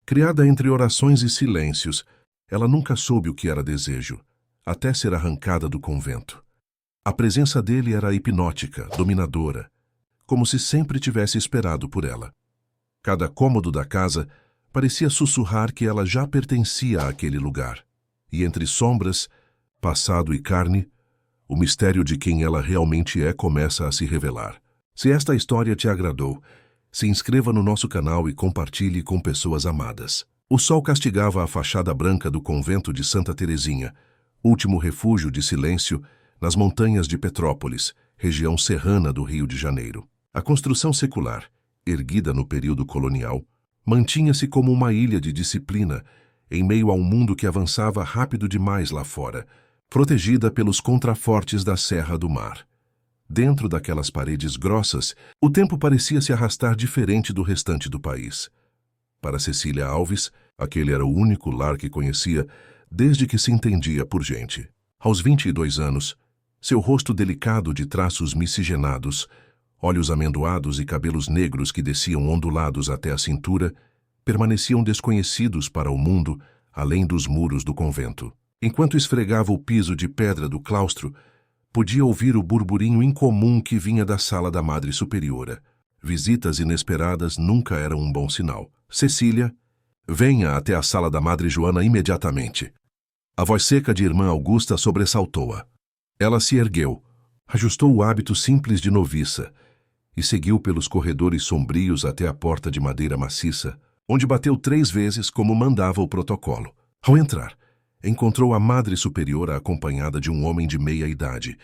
Criada entre orações e silêncios, ela nunca soube o que era desejo, até ser arrancada do convento. A presença dele era hipnótica, dominadora, como se sempre tivesse esperado por ela. Cada cômodo da casa parecia sussurrar que ela já pertencia àquele lugar. E entre sombras, passado e carne, o mistério de quem ela realmente é começa a se revelar. Se esta história te agradou, se inscreva no nosso canal e compartilhe com pessoas amadas. O sol castigava a fachada branca do convento de Santa Teresinha, último refúgio de silêncio nas montanhas de Petrópolis, região serrana do Rio de Janeiro. A construção secular, erguida no período colonial, mantinha-se como uma ilha de disciplina em meio a um mundo que avançava rápido demais lá fora, protegida pelos contrafortes da Serra do Mar. Dentro daquelas paredes grossas, o tempo parecia se arrastar diferente do restante do país. Para Cecília Alves, aquele era o único lar que conhecia desde que se entendia por gente. Aos 22 anos, seu rosto delicado de traços miscigenados, olhos amendoados e cabelos negros que desciam ondulados até a cintura, permaneciam desconhecidos para o mundo além dos muros do convento. Enquanto esfregava o piso de pedra do claustro, podia ouvir o burburinho incomum que vinha da sala da Madre Superiora. Visitas inesperadas nunca eram um bom sinal. Cecília, venha até a sala da Madre Joana imediatamente. A voz seca de irmã Augusta sobressaltou-a. Ela se ergueu, ajustou o hábito simples de noviça e seguiu pelos corredores sombrios até a porta de madeira maciça, onde bateu 3 vezes como mandava o protocolo. Ao entrar, encontrou a Madre Superiora acompanhada de um homem de meia idade,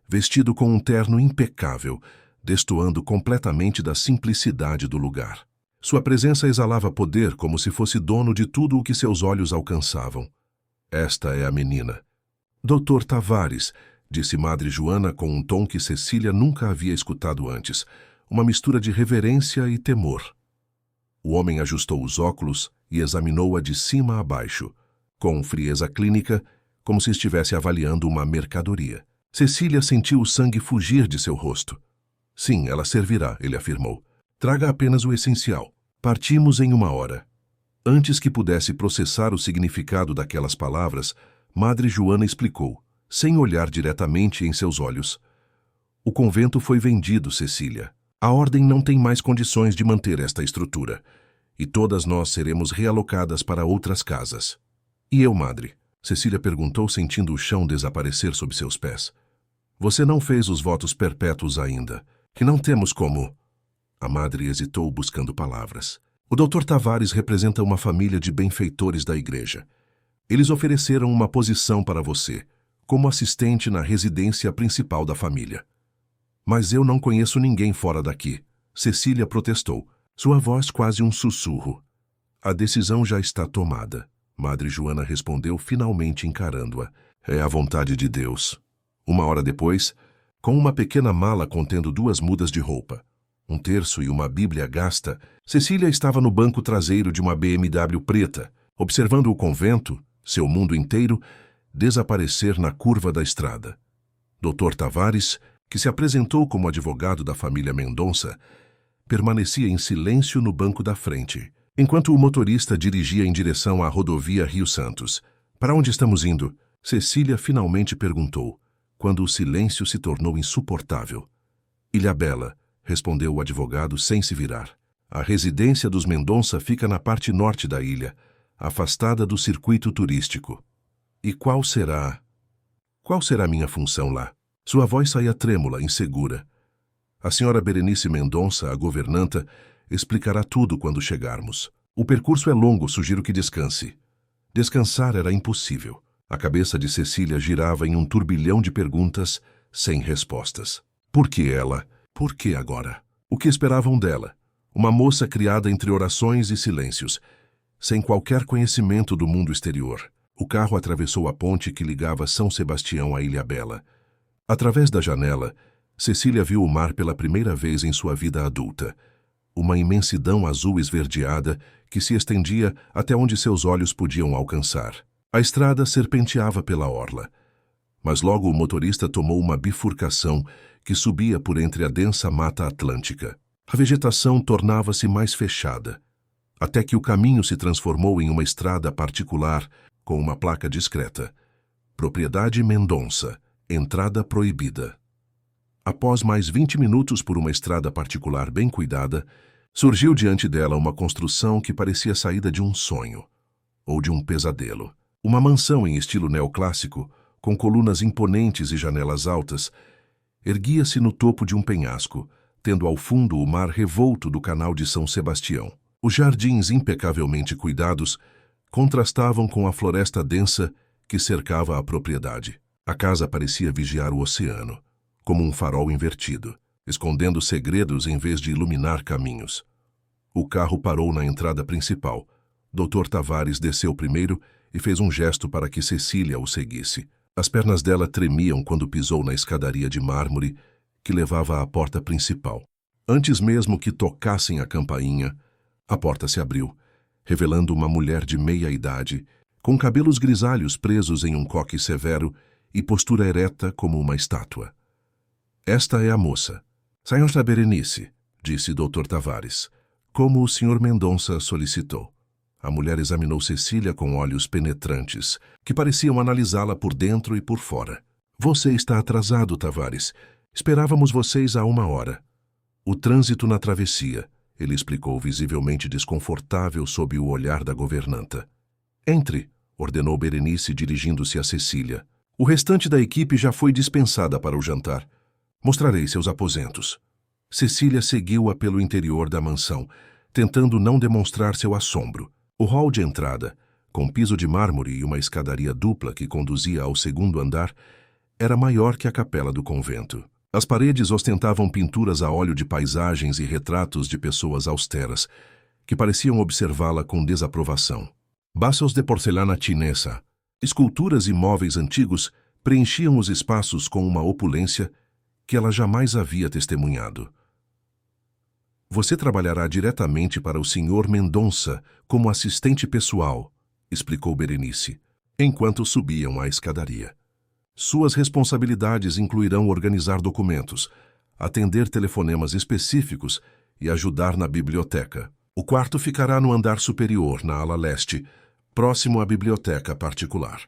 vestido com um terno impecável, destoando completamente da simplicidade do lugar. Sua presença exalava poder como se fosse dono de tudo o que seus olhos alcançavam. Esta é a menina. Doutor Tavares, disse Madre Joana com um tom que Cecília nunca havia escutado antes, uma mistura de reverência e temor. O homem ajustou os óculos e examinou-a de cima a baixo, com frieza clínica, como se estivesse avaliando uma mercadoria. Cecília sentiu o sangue fugir de seu rosto. Sim, ela servirá, ele afirmou. Traga apenas o essencial. Partimos em 1 hora. Antes que pudesse processar o significado daquelas palavras, Madre Joana explicou, sem olhar diretamente em seus olhos. O convento foi vendido, Cecília. A ordem não tem mais condições de manter esta estrutura, e todas nós seremos realocadas para outras casas. E eu, Madre? Cecília perguntou, sentindo o chão desaparecer sob seus pés. Você não fez os votos perpétuos ainda, que não temos como... A Madre hesitou, buscando palavras. O Dr. Tavares representa uma família de benfeitores da igreja. Eles ofereceram uma posição para você, como assistente na residência principal da família. Mas eu não conheço ninguém fora daqui. Cecília protestou, sua voz quase um sussurro. A decisão já está tomada. Madre Joana respondeu, finalmente encarando-a. É a vontade de Deus. 1 hora depois, com uma pequena mala contendo 2 mudas de roupa, um terço e uma bíblia gasta, Cecília estava no banco traseiro de uma BMW preta, observando o convento, seu mundo inteiro, desaparecer na curva da estrada. Dr. Tavares, que se apresentou como advogado da família Mendonça, permanecia em silêncio no banco da frente, enquanto o motorista dirigia em direção à rodovia Rio Santos. Para onde estamos indo? Cecília finalmente perguntou, quando o silêncio se tornou insuportável. Ilhabela, respondeu o advogado sem se virar. A residência dos Mendonça fica na parte norte da ilha, afastada do circuito turístico. E qual será minha função lá? Sua voz saía trêmula, insegura. A senhora Berenice Mendonça, a governanta, explicará tudo quando chegarmos. O percurso é longo, sugiro que descanse. Descansar era impossível. A cabeça de Cecília girava em um turbilhão de perguntas, sem respostas. Por que ela? Por que agora? O que esperavam dela? Uma moça criada entre orações e silêncios, sem qualquer conhecimento do mundo exterior. O carro atravessou a ponte que ligava São Sebastião à Ilhabela. Através da janela, Cecília viu o mar pela primeira vez em sua vida adulta. Uma imensidão azul esverdeada que se estendia até onde seus olhos podiam alcançar. A estrada serpenteava pela orla. Mas logo o motorista tomou uma bifurcação que subia por entre a densa mata atlântica. A vegetação tornava-se mais fechada. até que o caminho se transformou em uma estrada particular com uma placa discreta: Propriedade Mendonça, entrada proibida. Após mais 20 minutos por uma estrada particular bem cuidada, surgiu diante dela uma construção que parecia saída de um sonho, ou de um pesadelo. Uma mansão em estilo neoclássico, com colunas imponentes e janelas altas, erguia-se no topo de um penhasco, tendo ao fundo o mar revolto do canal de São Sebastião. Os jardins impecavelmente cuidados contrastavam com a floresta densa que cercava a propriedade. A casa parecia vigiar o oceano, como um farol invertido, escondendo segredos em vez de iluminar caminhos. O carro parou na entrada principal. Dr. Tavares desceu primeiro e fez um gesto para que Cecília o seguisse. As pernas dela tremiam quando pisou na escadaria de mármore que levava à porta principal. Antes mesmo que tocassem a campainha, a porta se abriu, revelando uma mulher de meia idade, com cabelos grisalhos presos em um coque severo e postura ereta como uma estátua. Esta é a moça. Senhora Berenice, disse Dr. Tavares, como o Sr. Mendonça solicitou. A mulher examinou Cecília com olhos penetrantes, que pareciam analisá-la por dentro e por fora. Você está atrasado, Tavares. Esperávamos vocês há 1 hora. O trânsito na travessia, ele explicou, visivelmente desconfortável sob o olhar da governanta. Entre, ordenou Berenice, dirigindo-se a Cecília. O restante da equipe já foi dispensada para o jantar. Mostrarei seus aposentos. Cecília seguiu-a pelo interior da mansão, tentando não demonstrar seu assombro. O hall de entrada, com piso de mármore e uma escadaria dupla que conduzia ao 2º andar, era maior que a capela do convento. As paredes ostentavam pinturas a óleo de paisagens e retratos de pessoas austeras, que pareciam observá-la com desaprovação. Vasos de porcelana chinesa, esculturas e móveis antigos preenchiam os espaços com uma opulência que ela jamais havia testemunhado. Você trabalhará diretamente para o Sr. Mendonça como assistente pessoal, explicou Berenice, enquanto subiam a escadaria. Suas responsabilidades incluirão organizar documentos, atender telefonemas específicos e ajudar na biblioteca. O quarto ficará no andar superior, na ala leste, próximo à biblioteca particular.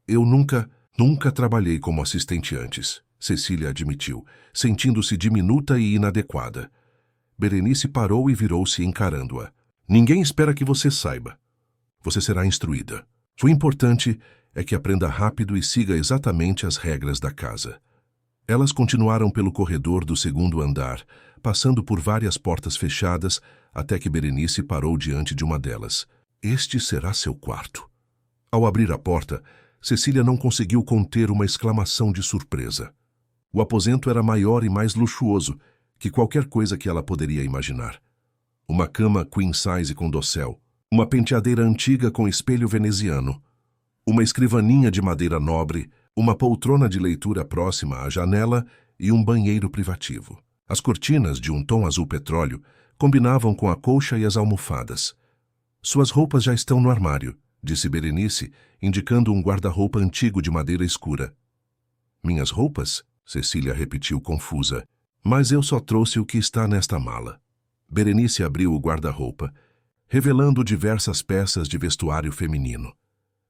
Eu nunca trabalhei como assistente antes, Cecília admitiu, sentindo-se diminuta e inadequada. Berenice parou e virou-se encarando-a. Ninguém espera que você saiba. Você será instruída. O importante é que aprenda rápido e siga exatamente as regras da casa. Elas continuaram pelo corredor do 2º andar, passando por várias portas fechadas, até que Berenice parou diante de uma delas. Este será seu quarto. Ao abrir a porta, Cecília não conseguiu conter uma exclamação de surpresa. O aposento era maior e mais luxuoso que qualquer coisa que ela poderia imaginar. Uma cama queen size com dossel, uma penteadeira antiga com espelho veneziano, uma escrivaninha de madeira nobre, uma poltrona de leitura próxima à janela e um banheiro privativo. As cortinas, de um tom azul petróleo, combinavam com a colcha e as almofadas. Suas roupas já estão no armário, disse Berenice, indicando um guarda-roupa antigo de madeira escura. Minhas roupas? Cecília repetiu confusa. Mas eu só trouxe o que está nesta mala. Berenice abriu o guarda-roupa, revelando diversas peças de vestuário feminino.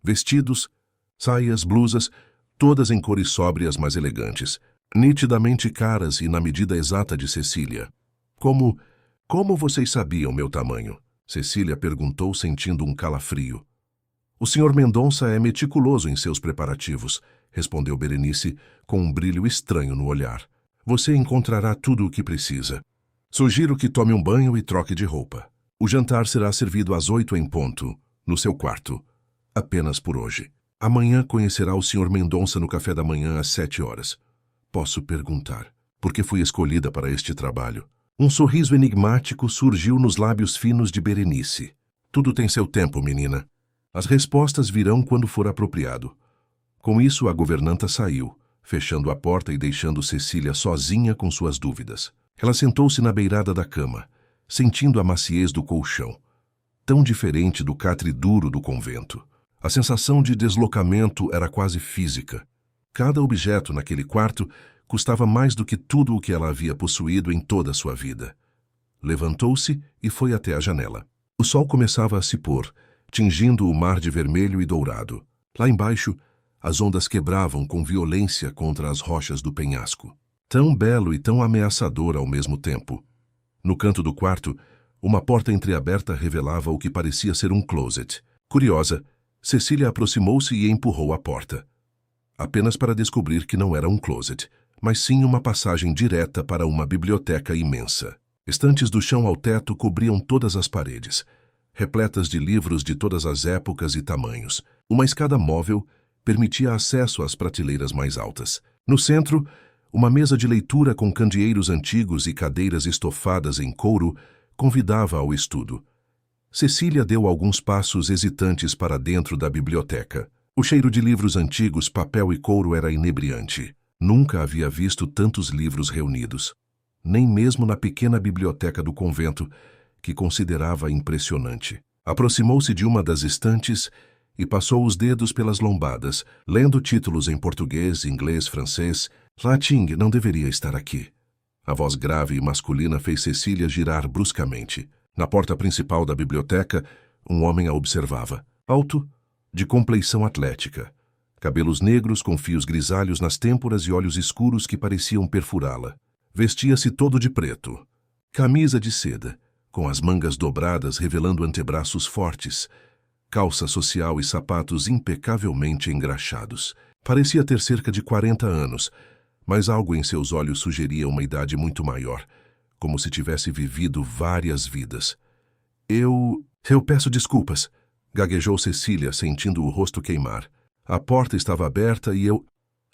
Vestidos, saias, blusas, todas em cores sóbrias mas elegantes, nitidamente caras e na medida exata de Cecília. Como vocês sabiam meu tamanho? Cecília perguntou, sentindo um calafrio. O Sr. Mendonça é meticuloso em seus preparativos, respondeu Berenice, com um brilho estranho no olhar. Você encontrará tudo o que precisa. Sugiro que tome um banho e troque de roupa. O jantar será servido às 8 em ponto, no seu quarto. Apenas por hoje. Amanhã conhecerá o Sr. Mendonça no café da manhã às 7 horas. Posso perguntar, por que fui escolhida para este trabalho? Um sorriso enigmático surgiu nos lábios finos de Berenice. Tudo tem seu tempo, menina. As respostas virão quando for apropriado. Com isso, a governanta saiu, fechando a porta e deixando Cecília sozinha com suas dúvidas. Ela sentou-se na beirada da cama, sentindo a maciez do colchão, tão diferente do catre duro do convento. A sensação de deslocamento era quase física. Cada objeto naquele quarto custava mais do que tudo o que ela havia possuído em toda a sua vida. Levantou-se e foi até a janela. O sol começava a se pôr, tingindo o mar de vermelho e dourado. Lá embaixo, as ondas quebravam com violência contra as rochas do penhasco. Tão belo e tão ameaçador ao mesmo tempo. No canto do quarto, uma porta entreaberta revelava o que parecia ser um closet. Curiosa, Cecília aproximou-se e empurrou a porta. Apenas para descobrir que não era um closet, mas sim uma passagem direta para uma biblioteca imensa. Estantes do chão ao teto cobriam todas as paredes, repletas de livros de todas as épocas e tamanhos. Uma escada móvel permitia acesso às prateleiras mais altas. No centro, uma mesa de leitura com candeeiros antigos e cadeiras estofadas em couro convidava ao estudo. Cecília deu alguns passos hesitantes para dentro da biblioteca. O cheiro de livros antigos, papel e couro era inebriante. Nunca havia visto tantos livros reunidos. Nem mesmo na pequena biblioteca do convento, que considerava impressionante. Aproximou-se de uma das estantes e passou os dedos pelas lombadas, lendo títulos em português, inglês, francês. Latim não deveria estar aqui. A voz grave e masculina fez Cecília girar bruscamente. Na porta principal da biblioteca, um homem a observava. Alto, de compleição atlética. Cabelos negros com fios grisalhos nas têmporas e olhos escuros que pareciam perfurá-la. Vestia-se todo de preto. Camisa de seda, com as mangas dobradas revelando antebraços fortes. Calça social e sapatos impecavelmente engraxados. Parecia ter cerca de 40 anos, mas algo em seus olhos sugeria uma idade muito maior, como se tivesse vivido várias vidas. Eu peço desculpas, gaguejou Cecília, sentindo o rosto queimar. A porta estava aberta e eu...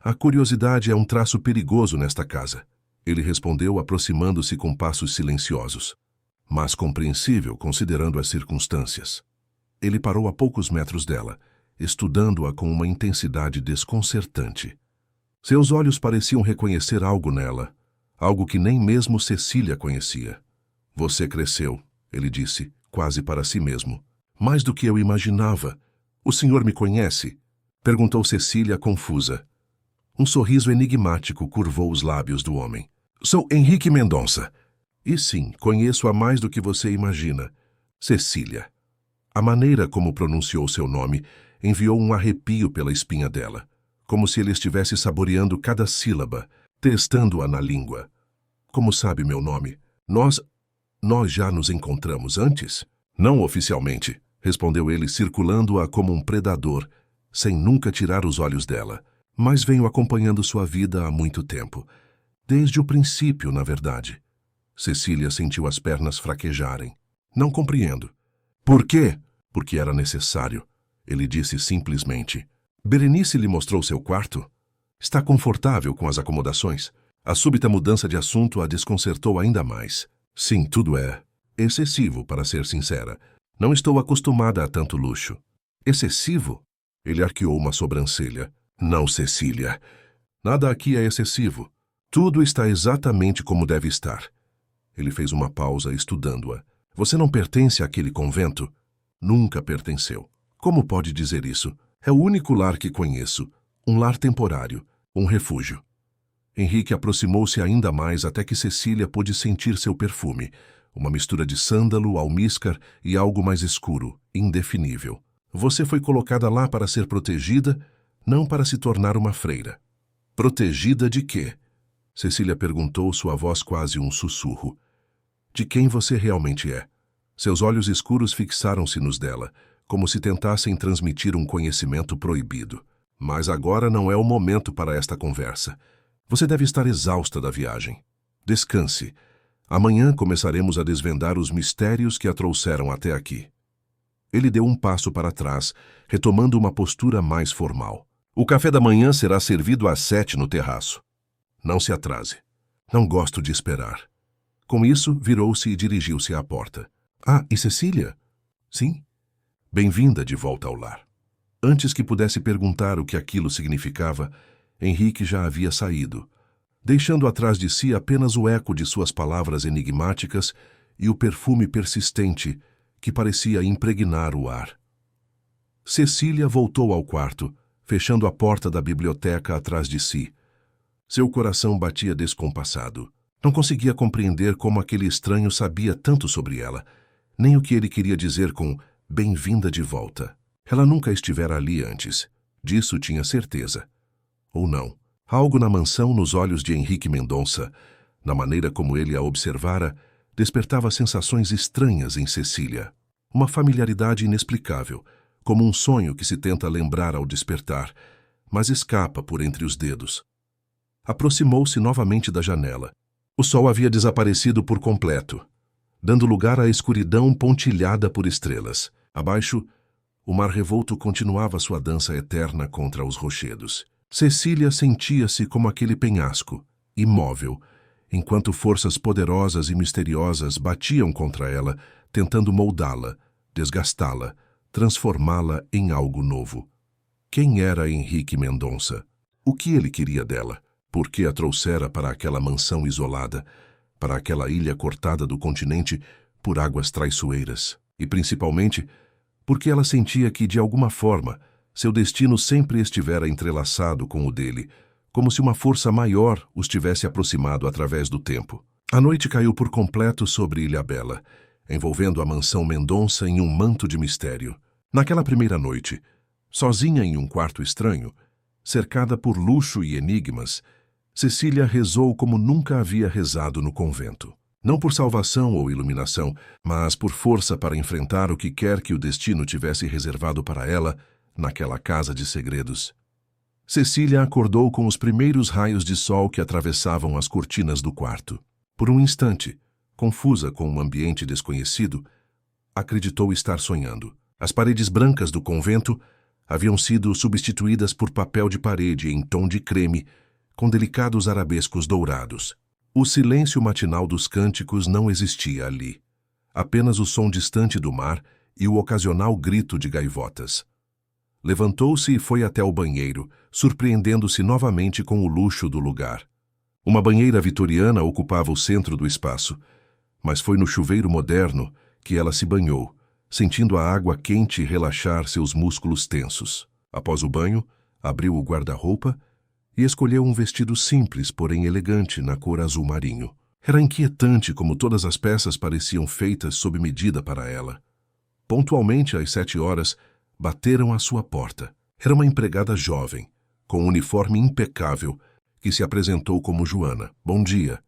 A curiosidade é um traço perigoso nesta casa. Ele respondeu, aproximando-se com passos silenciosos. Mas compreensível, considerando as circunstâncias. Ele parou a poucos metros dela, estudando-a com uma intensidade desconcertante. Seus olhos pareciam reconhecer algo nela, algo que nem mesmo Cecília conhecia. Você cresceu, ele disse, quase para si mesmo. Mais do que eu imaginava. O senhor me conhece? Perguntou Cecília, confusa. Um sorriso enigmático curvou os lábios do homem. Sou Henrique Mendonça. E sim, conheço-a mais do que você imagina. Cecília. A maneira como pronunciou seu nome enviou um arrepio pela espinha dela, como se ele estivesse saboreando cada sílaba, testando-a na língua. Como sabe meu nome? Nós já nos encontramos antes? Não oficialmente, respondeu ele, circulando-a como um predador, sem nunca tirar os olhos dela. Mas venho acompanhando sua vida há muito tempo. Desde o princípio, na verdade. Cecília sentiu as pernas fraquejarem. Não compreendo. Por quê? Porque era necessário. Ele disse simplesmente. Berenice lhe mostrou seu quarto? Está confortável com as acomodações? A súbita mudança de assunto a desconcertou ainda mais. Sim, tudo é excessivo, para ser sincera. Não estou acostumada a tanto luxo. Excessivo? Ele arqueou uma sobrancelha. Não, Cecília. Nada aqui é excessivo. Tudo está exatamente como deve estar. Ele fez uma pausa, estudando-a. Você não pertence àquele convento? Nunca pertenceu. Como pode dizer isso? É o único lar que conheço. Um lar temporário. Um refúgio. Henrique aproximou-se ainda mais até que Cecília pôde sentir seu perfume. Uma mistura de sândalo, almíscar e algo mais escuro, indefinível. Você foi colocada lá para ser protegida, não para se tornar uma freira. Protegida de quê? Cecília perguntou, sua voz quase um sussurro. De quem você realmente é? Seus olhos escuros fixaram-se nos dela, como se tentassem transmitir um conhecimento proibido. Mas agora não é o momento para esta conversa. Você deve estar exausta da viagem. Descanse. Amanhã começaremos a desvendar os mistérios que a trouxeram até aqui. Ele deu um passo para trás, retomando uma postura mais formal. O café da manhã será servido às 7 no terraço. Não se atrase. Não gosto de esperar. Com isso, virou-se e dirigiu-se à porta. Ah, e Cecília? Sim. Bem-vinda de volta ao lar. Antes que pudesse perguntar o que aquilo significava, Henrique já havia saído, deixando atrás de si apenas o eco de suas palavras enigmáticas e o perfume persistente que parecia impregnar o ar. Cecília voltou ao quarto, fechando a porta da biblioteca atrás de si. Seu coração batia descompassado. Não conseguia compreender como aquele estranho sabia tanto sobre ela, nem o que ele queria dizer com bem-vinda de volta. Ela nunca estivera ali antes. Disso tinha certeza. Ou não. Algo na mansão, nos olhos de Henrique Mendonça, na maneira como ele a observara, despertava sensações estranhas em Cecília. Uma familiaridade inexplicável, como um sonho que se tenta lembrar ao despertar, mas escapa por entre os dedos. Aproximou-se novamente da janela. O sol havia desaparecido por completo, dando lugar à escuridão pontilhada por estrelas. Abaixo, o mar revolto continuava sua dança eterna contra os rochedos. Cecília sentia-se como aquele penhasco, imóvel, enquanto forças poderosas e misteriosas batiam contra ela, tentando moldá-la, desgastá-la, transformá-la em algo novo. Quem era Henrique Mendonça? O que ele queria dela? Por que a trouxera para aquela mansão isolada, para aquela ilha cortada do continente por águas traiçoeiras? E, principalmente, porque ela sentia que, de alguma forma, seu destino sempre estivera entrelaçado com o dele, como se uma força maior os tivesse aproximado através do tempo. A noite caiu por completo sobre Ilhabela, envolvendo a mansão Mendonça em um manto de mistério. Naquela primeira noite, sozinha em um quarto estranho, cercada por luxo e enigmas, Cecília rezou como nunca havia rezado no convento. Não por salvação ou iluminação, mas por força para enfrentar o que quer que o destino tivesse reservado para ela naquela casa de segredos. Cecília acordou com os primeiros raios de sol que atravessavam as cortinas do quarto. Por um instante, confusa com um ambiente desconhecido, acreditou estar sonhando. As paredes brancas do convento haviam sido substituídas por papel de parede em tom de creme, com delicados arabescos dourados. O silêncio matinal dos cânticos não existia ali. Apenas o som distante do mar e o ocasional grito de gaivotas. Levantou-se e foi até o banheiro, surpreendendo-se novamente com o luxo do lugar. Uma banheira vitoriana ocupava o centro do espaço, mas foi no chuveiro moderno que ela se banhou, sentindo a água quente relaxar seus músculos tensos. Após o banho, abriu o guarda-roupa e escolheu um vestido simples, porém elegante, na cor azul marinho. Era inquietante como todas as peças pareciam feitas sob medida para ela. Pontualmente, às 7 horas, bateram à sua porta. Era uma empregada jovem, com um uniforme impecável, que se apresentou como Joana. Bom dia.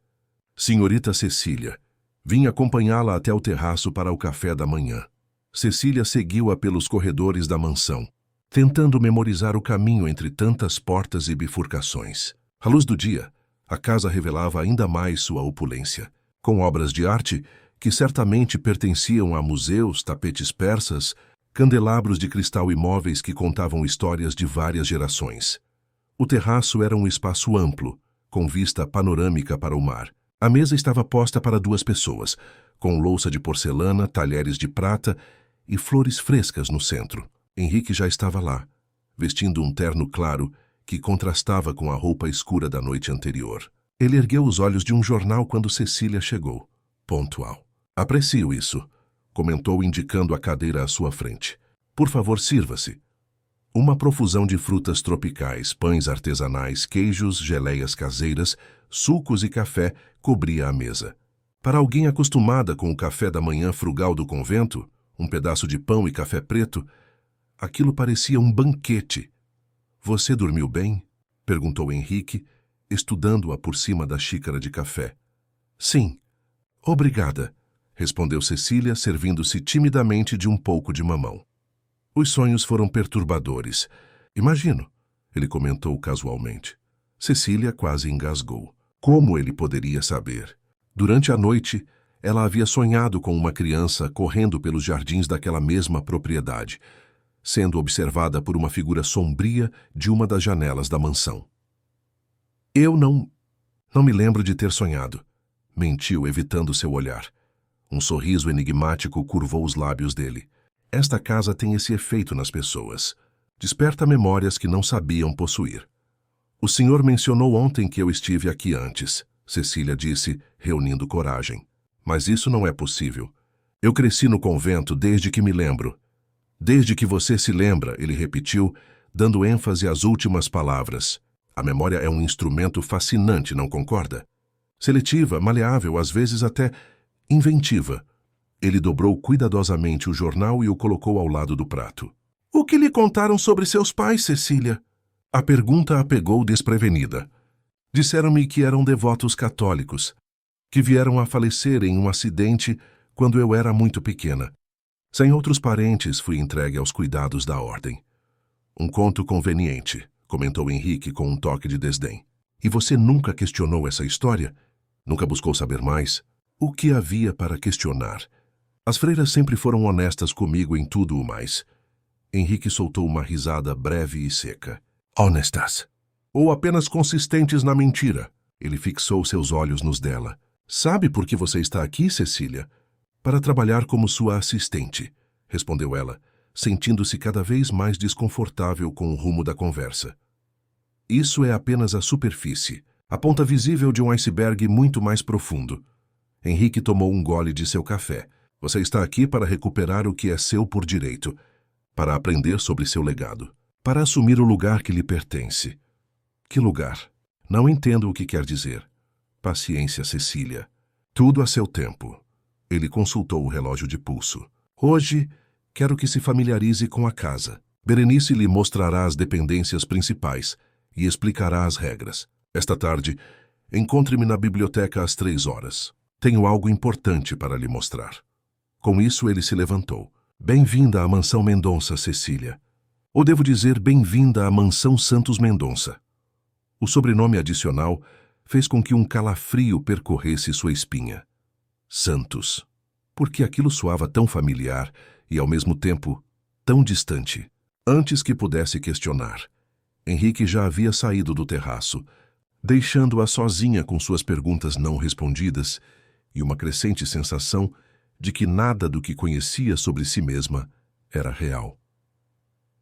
Senhorita Cecília. Vim acompanhá-la até o terraço para o café da manhã. Cecília seguiu-a pelos corredores da mansão, tentando memorizar o caminho entre tantas portas e bifurcações. À luz do dia, a casa revelava ainda mais sua opulência, com obras de arte que certamente pertenciam a museus, tapetes persas, candelabros de cristal e móveis que contavam histórias de várias gerações. O terraço era um espaço amplo, com vista panorâmica para o mar. A mesa estava posta para 2 pessoas, com louça de porcelana, talheres de prata e flores frescas no centro. Henrique já estava lá, vestindo um terno claro que contrastava com a roupa escura da noite anterior. Ele ergueu os olhos de um jornal quando Cecília chegou, pontual. Aprecio isso, comentou indicando a cadeira à sua frente. Por favor, sirva-se. Uma profusão de frutas tropicais, pães artesanais, queijos, geleias caseiras, sucos e café cobria a mesa. Para alguém acostumada com o café da manhã frugal do convento, um pedaço de pão e café preto, aquilo parecia um banquete. Você dormiu bem? Perguntou Henrique, estudando-a por cima da xícara de café. Sim. Obrigada, respondeu Cecília, servindo-se timidamente de um pouco de mamão. Os sonhos foram perturbadores. Imagino, ele comentou casualmente. Cecília quase engasgou. Como ele poderia saber? Durante a noite, ela havia sonhado com uma criança correndo pelos jardins daquela mesma propriedade, sendo observada por uma figura sombria de uma das janelas da mansão. Eu não me lembro de ter sonhado, mentiu, evitando seu olhar. Um sorriso enigmático curvou os lábios dele. Esta casa tem esse efeito nas pessoas. Desperta memórias que não sabiam possuir. O senhor mencionou ontem que eu estive aqui antes, Cecília disse, reunindo coragem. Mas isso não é possível. Eu cresci no convento desde que me lembro. Desde que você se lembra, ele repetiu, dando ênfase às últimas palavras. A memória é um instrumento fascinante, não concorda? Seletiva, maleável, às vezes até inventiva. Ele dobrou cuidadosamente o jornal e o colocou ao lado do prato. O que lhe contaram sobre seus pais, Cecília? A pergunta a pegou desprevenida. Disseram-me que eram devotos católicos, que vieram a falecer em um acidente quando eu era muito pequena. Sem outros parentes, fui entregue aos cuidados da ordem. Um conto conveniente, comentou Henrique com um toque de desdém. E você nunca questionou essa história? Nunca buscou saber mais? O que havia para questionar? As freiras sempre foram honestas comigo em tudo o mais. Henrique soltou uma risada breve e seca. Honestas? Ou apenas consistentes na mentira? Ele fixou seus olhos nos dela. Sabe por que você está aqui, Cecília? Para trabalhar como sua assistente, respondeu ela, sentindo-se cada vez mais desconfortável com o rumo da conversa. Isso é apenas a superfície, a ponta visível de um iceberg muito mais profundo. Henrique tomou um gole de seu café. Você está aqui para recuperar o que é seu por direito, para aprender sobre seu legado, para assumir o lugar que lhe pertence. Que lugar? Não entendo o que quer dizer. Paciência, Cecília. Tudo a seu tempo. Ele consultou o relógio de pulso. Hoje, quero que se familiarize com a casa. Berenice lhe mostrará as dependências principais e explicará as regras. Esta tarde, encontre-me na biblioteca às 3h. Tenho algo importante para lhe mostrar. Com isso, ele se levantou. Bem-vinda à Mansão Mendonça, Cecília. Ou devo dizer, bem-vinda à Mansão Santos Mendonça. O sobrenome adicional fez com que um calafrio percorresse sua espinha. Santos. Porque aquilo soava tão familiar e, ao mesmo tempo, tão distante. Antes que pudesse questionar, Henrique já havia saído do terraço, deixando-a sozinha com suas perguntas não respondidas e uma crescente sensação de que nada do que conhecia sobre si mesma era real.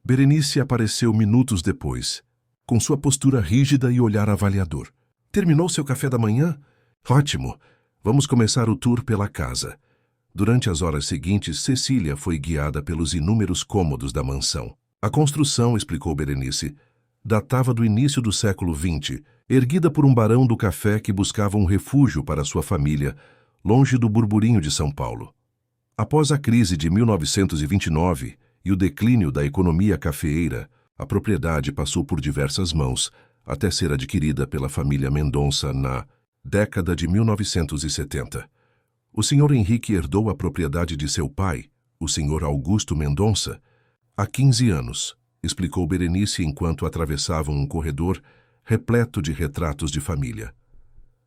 Berenice apareceu minutos depois, com sua postura rígida e olhar avaliador. Terminou seu café da manhã? Ótimo! Vamos começar o tour pela casa. Durante as horas seguintes, Cecília foi guiada pelos inúmeros cômodos da mansão. A construção, explicou Berenice, datava do início do século XX, erguida por um barão do café que buscava um refúgio para sua família, longe do burburinho de São Paulo. Após a crise de 1929 e o declínio da economia cafeeira, a propriedade passou por diversas mãos, até ser adquirida pela família Mendonça na década de 1970. O Sr. Henrique herdou a propriedade de seu pai, o Sr. Augusto Mendonça, há 15 anos, explicou Berenice enquanto atravessavam um corredor repleto de retratos de família.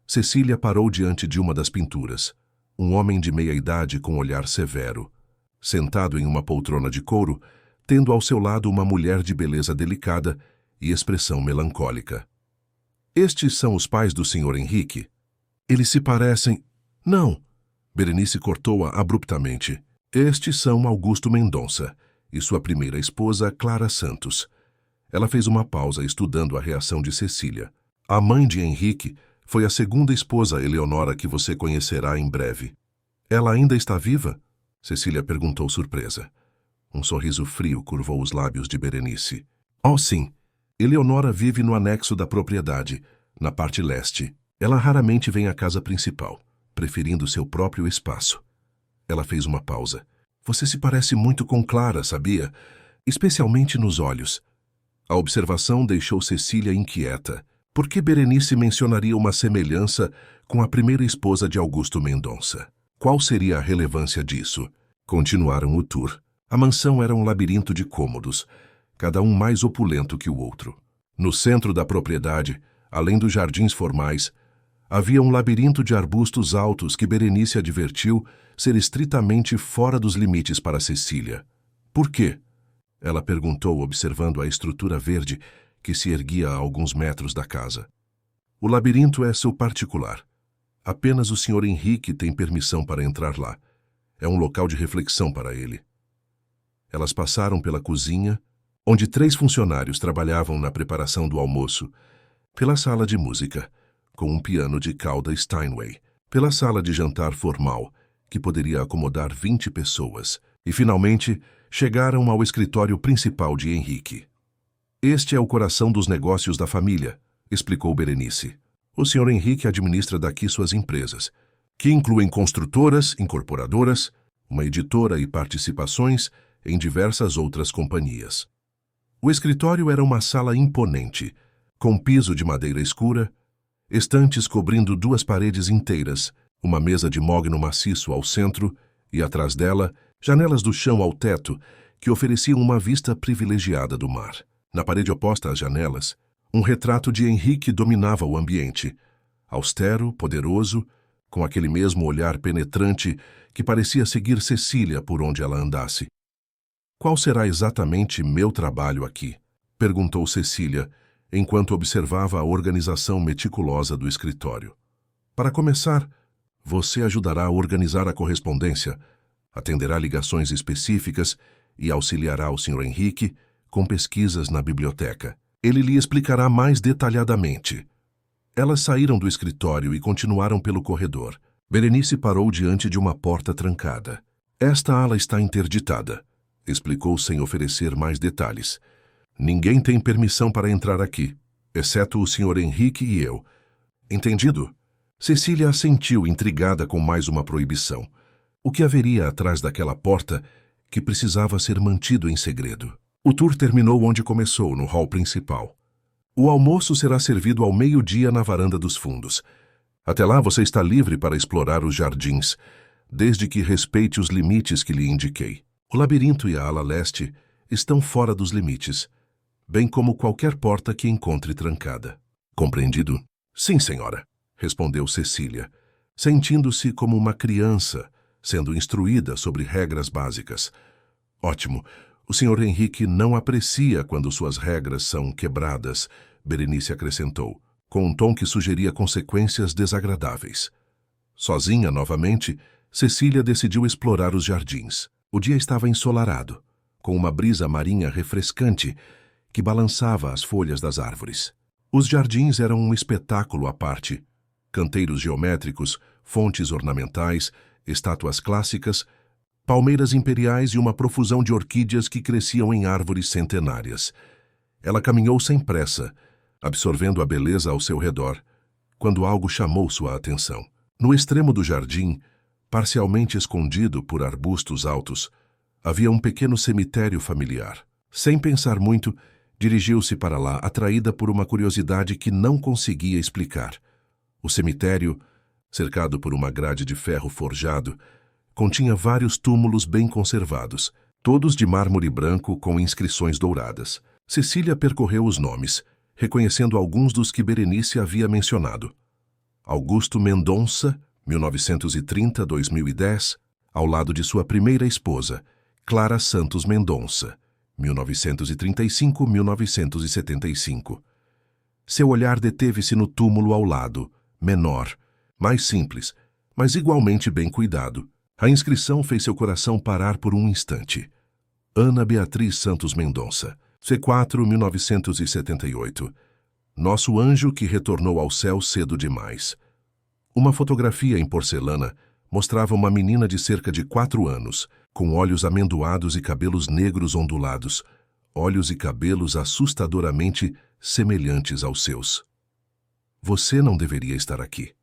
Cecília parou diante de uma das pinturas. Um homem de meia-idade com olhar severo, sentado em uma poltrona de couro, tendo ao seu lado uma mulher de beleza delicada e expressão melancólica. Estes são os pais do Sr. Henrique? Eles se parecem... Não! Berenice cortou-a abruptamente. Estes são Augusto Mendonça e sua primeira esposa, Clara Santos. Ela fez uma pausa estudando a reação de Cecília. A mãe de Henrique foi a segunda esposa, Eleonora, que você conhecerá em breve. Ela ainda está viva? Cecília perguntou surpresa. Um sorriso frio curvou os lábios de Berenice. Oh, sim. Eleonora vive no anexo da propriedade, na parte leste. Ela raramente vem à casa principal, preferindo seu próprio espaço. Ela fez uma pausa. Você se parece muito com Clara, sabia? Especialmente nos olhos. A observação deixou Cecília inquieta. Por que Berenice mencionaria uma semelhança com a primeira esposa de Augusto Mendonça? Qual seria a relevância disso? Continuaram o tour. A mansão era um labirinto de cômodos, cada um mais opulento que o outro. No centro da propriedade, além dos jardins formais, havia um labirinto de arbustos altos que Berenice advertiu ser estritamente fora dos limites para Cecília. Por quê? Ela perguntou, observando a estrutura verde que se erguia a alguns metros da casa. O labirinto é seu particular. Apenas o Sr. Henrique tem permissão para entrar lá. É um local de reflexão para ele. Elas passaram pela cozinha, onde 3 funcionários trabalhavam na preparação do almoço, pela sala de música, com um piano de cauda Steinway, pela sala de jantar formal, que poderia acomodar 20 pessoas, e finalmente chegaram ao escritório principal de Henrique. Este é o coração dos negócios da família, explicou Berenice. O Sr. Henrique administra daqui suas empresas, que incluem construtoras, incorporadoras, uma editora e participações em diversas outras companhias. O escritório era uma sala imponente, com piso de madeira escura, estantes cobrindo 2 paredes inteiras, uma mesa de mogno maciço ao centro e, atrás dela, janelas do chão ao teto que ofereciam uma vista privilegiada do mar. Na parede oposta às janelas, um retrato de Henrique dominava o ambiente, austero, poderoso, com aquele mesmo olhar penetrante que parecia seguir Cecília por onde ela andasse. «Qual será exatamente meu trabalho aqui?» perguntou Cecília, enquanto observava a organização meticulosa do escritório. «Para começar, você ajudará a organizar a correspondência, atenderá ligações específicas e auxiliará o Sr. Henrique com pesquisas na biblioteca. Ele lhe explicará mais detalhadamente.» Elas saíram do escritório e continuaram pelo corredor. Berenice parou diante de uma porta trancada. «Esta ala está interditada», explicou sem oferecer mais detalhes. «Ninguém tem permissão para entrar aqui, exceto o Sr. Henrique e eu. Entendido?» Cecília assentiu, intrigada com mais uma proibição. O que haveria atrás daquela porta que precisava ser mantido em segredo? O tour terminou onde começou, no hall principal. O almoço será servido ao meio-dia na varanda dos fundos. Até lá você está livre para explorar os jardins, desde que respeite os limites que lhe indiquei. O labirinto e a ala leste estão fora dos limites, bem como qualquer porta que encontre trancada. Compreendido? Sim, senhora, respondeu Cecília, sentindo-se como uma criança, sendo instruída sobre regras básicas. Ótimo. O Sr. Henrique não aprecia quando suas regras são quebradas, Berenice acrescentou, com um tom que sugeria consequências desagradáveis. Sozinha novamente, Cecília decidiu explorar os jardins. O dia estava ensolarado, com uma brisa marinha refrescante que balançava as folhas das árvores. Os jardins eram um espetáculo à parte. Canteiros geométricos, fontes ornamentais, estátuas clássicas, palmeiras imperiais e uma profusão de orquídeas que cresciam em árvores centenárias. Ela caminhou sem pressa, absorvendo a beleza ao seu redor, quando algo chamou sua atenção. No extremo do jardim, parcialmente escondido por arbustos altos, havia um pequeno cemitério familiar. Sem pensar muito, dirigiu-se para lá, atraída por uma curiosidade que não conseguia explicar. O cemitério, cercado por uma grade de ferro forjado, continha vários túmulos bem conservados, todos de mármore branco com inscrições douradas. Cecília percorreu os nomes, reconhecendo alguns dos que Berenice havia mencionado. Augusto Mendonça, 1930-2010, ao lado de sua primeira esposa, Clara Santos Mendonça, 1935-1975. Seu olhar deteve-se no túmulo ao lado, menor, mais simples, mas igualmente bem cuidado. A inscrição fez seu coração parar por um instante. Ana Beatriz Santos Mendonça, C4, 1978. Nosso anjo que retornou ao céu cedo demais. Uma fotografia em porcelana mostrava uma menina de cerca de 4 anos, com olhos amendoados e cabelos negros ondulados, olhos e cabelos assustadoramente semelhantes aos seus. Você não deveria estar aqui.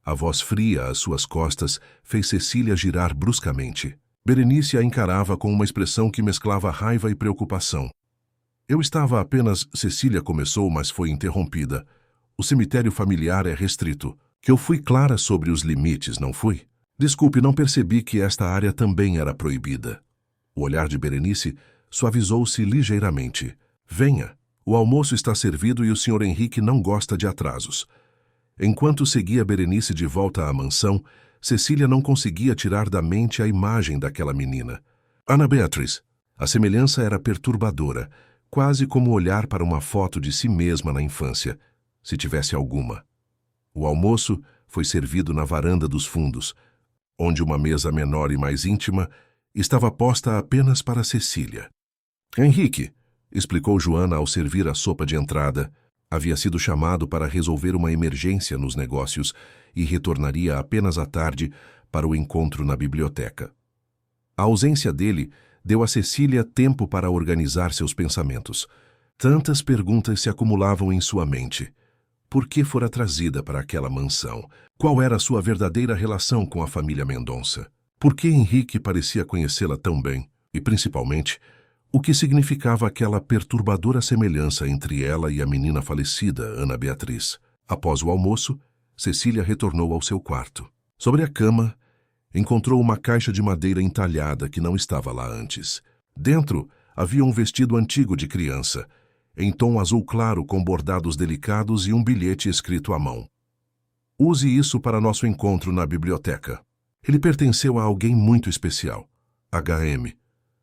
A voz fria às suas costas fez Cecília girar bruscamente. Berenice a encarava com uma expressão que mesclava raiva e preocupação. Eu estava apenas... Cecília começou, mas foi interrompida. O cemitério familiar é restrito. Que eu fui clara sobre os limites, não fui? Desculpe, não percebi que esta área também era proibida. O olhar de Berenice suavizou-se ligeiramente. Venha. O almoço está servido e o Sr. Henrique não gosta de atrasos. Enquanto seguia Berenice de volta à mansão, Cecília não conseguia tirar da mente a imagem daquela menina. Ana Beatriz. A semelhança era perturbadora, quase como olhar para uma foto de si mesma na infância, se tivesse alguma. O almoço foi servido na varanda dos fundos, onde uma mesa menor e mais íntima estava posta apenas para Cecília. Henrique, explicou Joana ao servir a sopa de entrada, havia sido chamado para resolver uma emergência nos negócios e retornaria apenas à tarde para o encontro na biblioteca. A ausência dele deu a Cecília tempo para organizar seus pensamentos. Tantas perguntas se acumulavam em sua mente. Por que fora trazida para aquela mansão? Qual era a sua verdadeira relação com a família Mendonça? Por que Henrique parecia conhecê-la tão bem? E, principalmente, o que significava aquela perturbadora semelhança entre ela e a menina falecida, Ana Beatriz? Após o almoço, Cecília retornou ao seu quarto. Sobre a cama, encontrou uma caixa de madeira entalhada que não estava lá antes. Dentro, havia um vestido antigo de criança, em tom azul claro com bordados delicados e um bilhete escrito à mão. Use isso para nosso encontro na biblioteca. Ele pertenceu a alguém muito especial. HM.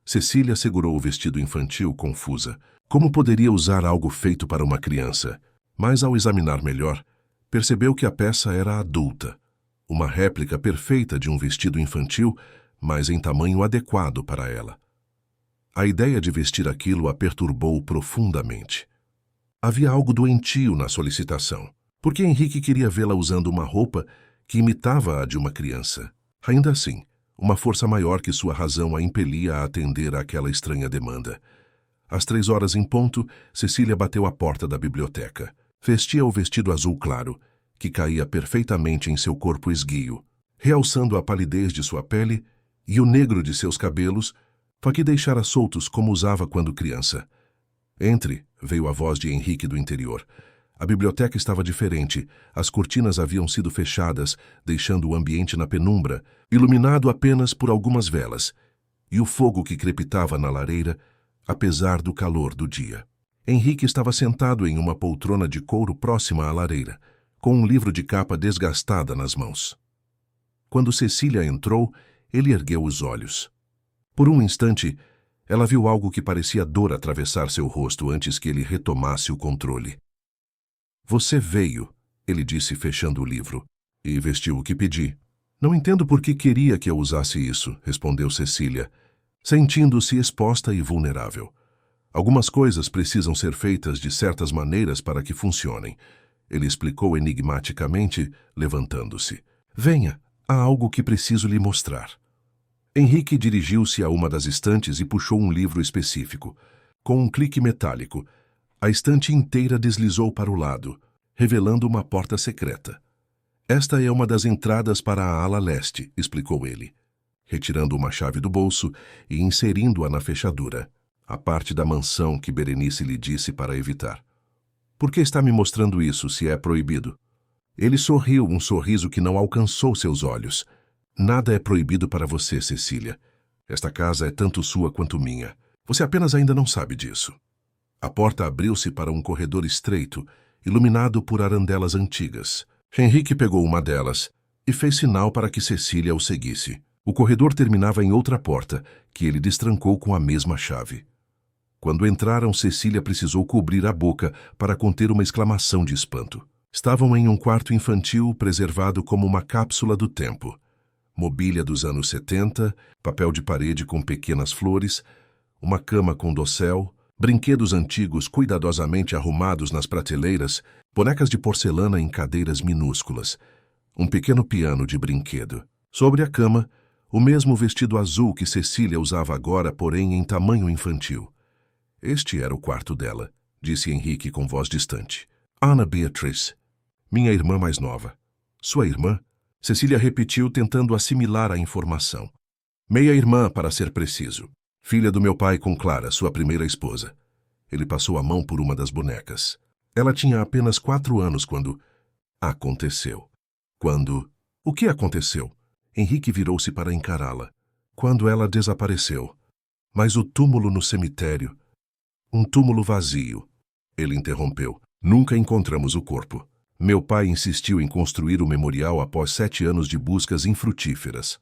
Cecília segurou o vestido infantil, confusa. Como poderia usar algo feito para uma criança? Mas, ao examinar melhor, percebeu que a peça era adulta. Uma réplica perfeita de um vestido infantil, mas em tamanho adequado para ela. A ideia de vestir aquilo a perturbou profundamente. Havia algo doentio na solicitação. Por que Henrique queria vê-la usando uma roupa que imitava a de uma criança? Ainda assim, uma força maior que sua razão a impelia a atender àquela estranha demanda. Às 3 horas em ponto, Cecília bateu à porta da biblioteca. Vestia o vestido azul claro, que caía perfeitamente em seu corpo esguio, realçando a palidez de sua pele e o negro de seus cabelos, que deixara soltos como usava quando criança. Entre, veio a voz de Henrique do interior. A biblioteca estava diferente, as cortinas haviam sido fechadas, deixando o ambiente na penumbra, iluminado apenas por algumas velas, e o fogo que crepitava na lareira, apesar do calor do dia. Henrique estava sentado em uma poltrona de couro próxima à lareira, com um livro de capa desgastada nas mãos. Quando Cecília entrou, ele ergueu os olhos. Por um instante, ela viu algo que parecia dor atravessar seu rosto antes que ele retomasse o controle. Você veio, ele disse fechando o livro, e vestiu o que pedi. Não entendo por que queria que eu usasse isso, respondeu Cecília, sentindo-se exposta e vulnerável. Algumas coisas precisam ser feitas de certas maneiras para que funcionem. Ele explicou enigmaticamente, levantando-se. Venha, há algo que preciso lhe mostrar. Henrique dirigiu-se a uma das estantes e puxou um livro específico. Com um clique metálico, a estante inteira deslizou para o lado, revelando uma porta secreta. Esta é uma das entradas para a ala leste, explicou ele, retirando uma chave do bolso e inserindo-a na fechadura, a parte da mansão que Berenice lhe disse para evitar. Por que está me mostrando isso, se é proibido? Ele sorriu, um sorriso que não alcançou seus olhos. Nada é proibido para você, Cecília. Esta casa é tanto sua quanto minha. Você apenas ainda não sabe disso. A porta abriu-se para um corredor estreito, iluminado por arandelas antigas. Henrique pegou uma delas e fez sinal para que Cecília o seguisse. O corredor terminava em outra porta, que ele destrancou com a mesma chave. Quando entraram, Cecília precisou cobrir a boca para conter uma exclamação de espanto. Estavam em um quarto infantil preservado como uma cápsula do tempo. Mobília dos anos 70, papel de parede com pequenas flores, uma cama com dossel, brinquedos antigos cuidadosamente arrumados nas prateleiras, bonecas de porcelana em cadeiras minúsculas, um pequeno piano de brinquedo. Sobre a cama, o mesmo vestido azul que Cecília usava agora, porém em tamanho infantil. Este era o quarto dela, disse Henrique com voz distante. Ana Beatriz, minha irmã mais nova. Sua irmã? Cecília repetiu, tentando assimilar a informação. Meia-irmã, para ser preciso. Filha do meu pai com Clara, sua primeira esposa. Ele passou a mão por uma das bonecas. Ela tinha apenas 4 anos quando... Aconteceu. Quando... O que aconteceu? Henrique virou-se para encará-la. Quando ela desapareceu. Mas o túmulo no cemitério... Um túmulo vazio. Ele interrompeu. Nunca encontramos o corpo. Meu pai insistiu em construir o memorial após 7 anos de buscas infrutíferas.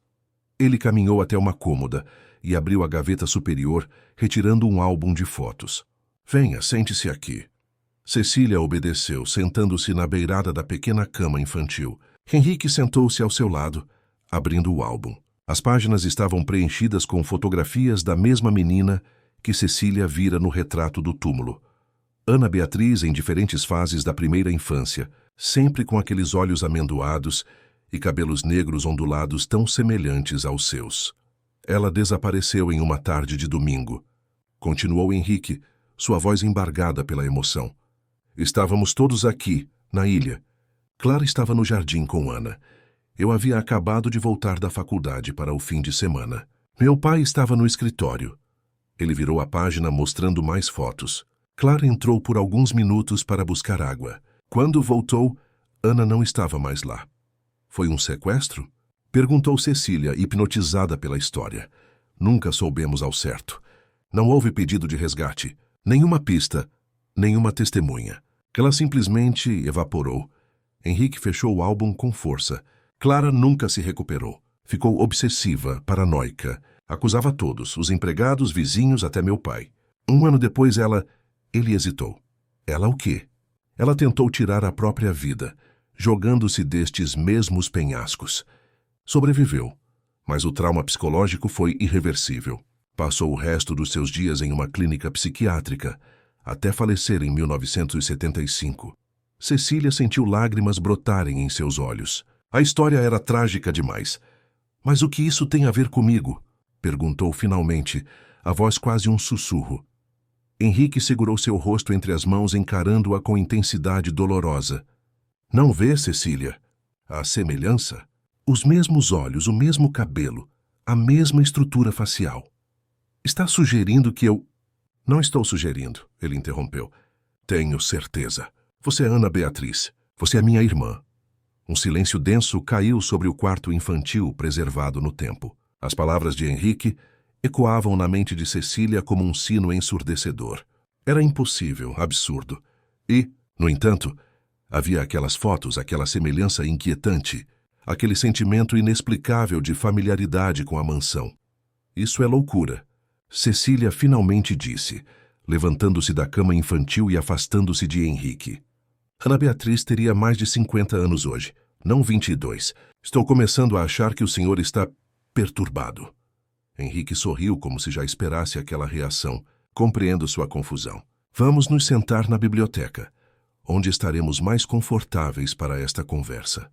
Ele caminhou até uma cômoda e abriu a gaveta superior, retirando um álbum de fotos. Venha, sente-se aqui. Cecília obedeceu, sentando-se na beirada da pequena cama infantil. Henrique sentou-se ao seu lado, abrindo o álbum. As páginas estavam preenchidas com fotografias da mesma menina que Cecília vira no retrato do túmulo. Ana Beatriz em diferentes fases da primeira infância, sempre com aqueles olhos amendoados e cabelos negros ondulados tão semelhantes aos seus. Ela desapareceu em uma tarde de domingo. Continuou Henrique, sua voz embargada pela emoção. Estávamos todos aqui, na ilha. Clara estava no jardim com Ana. Eu havia acabado de voltar da faculdade para o fim de semana. Meu pai estava no escritório. Ele virou a página mostrando mais fotos. Clara entrou por alguns minutos para buscar água. Quando voltou, Ana não estava mais lá. Foi um sequestro? Perguntou Cecília, hipnotizada pela história. Nunca soubemos ao certo. Não houve pedido de resgate, nenhuma pista, nenhuma testemunha. Ela simplesmente evaporou. Henrique fechou o álbum com força. Clara nunca se recuperou. Ficou obsessiva, paranoica. Acusava todos, os empregados, vizinhos, até meu pai. 1 ano depois Ele hesitou. Ela o quê? Ela tentou tirar a própria vida, jogando-se destes mesmos penhascos. Sobreviveu, mas o trauma psicológico foi irreversível. Passou o resto dos seus dias em uma clínica psiquiátrica, até falecer em 1975. Cecília sentiu lágrimas brotarem em seus olhos. A história era trágica demais. Mas o que isso tem a ver comigo? Perguntou finalmente, a voz quase um sussurro. Henrique segurou seu rosto entre as mãos, encarando-a com intensidade dolorosa. Não vê, Cecília? A semelhança? Os mesmos olhos, o mesmo cabelo, a mesma estrutura facial. Está sugerindo que eu... Não estou sugerindo, ele interrompeu. Tenho certeza. Você é Ana Beatriz. Você é minha irmã. Um silêncio denso caiu sobre o quarto infantil preservado no tempo. As palavras de Henrique ecoavam na mente de Cecília como um sino ensurdecedor. Era impossível, absurdo. E, no entanto, havia aquelas fotos, aquela semelhança inquietante, aquele sentimento inexplicável de familiaridade com a mansão. Isso é loucura, Cecília finalmente disse, levantando-se da cama infantil e afastando-se de Henrique. Ana Beatriz teria mais de 50 anos hoje, não 22. Estou começando a achar que o senhor está perturbado. Henrique sorriu como se já esperasse aquela reação. Compreendo sua confusão. Vamos nos sentar na biblioteca, onde estaremos mais confortáveis para esta conversa.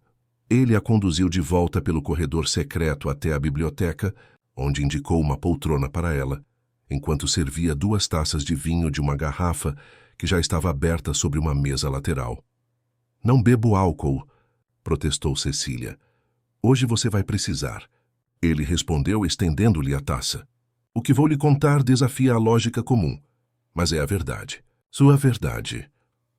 Ele a conduziu de volta pelo corredor secreto até a biblioteca, onde indicou uma poltrona para ela, enquanto servia 2 taças de vinho de uma garrafa que já estava aberta sobre uma mesa lateral. Não bebo álcool, protestou Cecília. Hoje você vai precisar. Ele respondeu, estendendo-lhe a taça. O que vou lhe contar desafia a lógica comum, mas é a verdade. Sua verdade.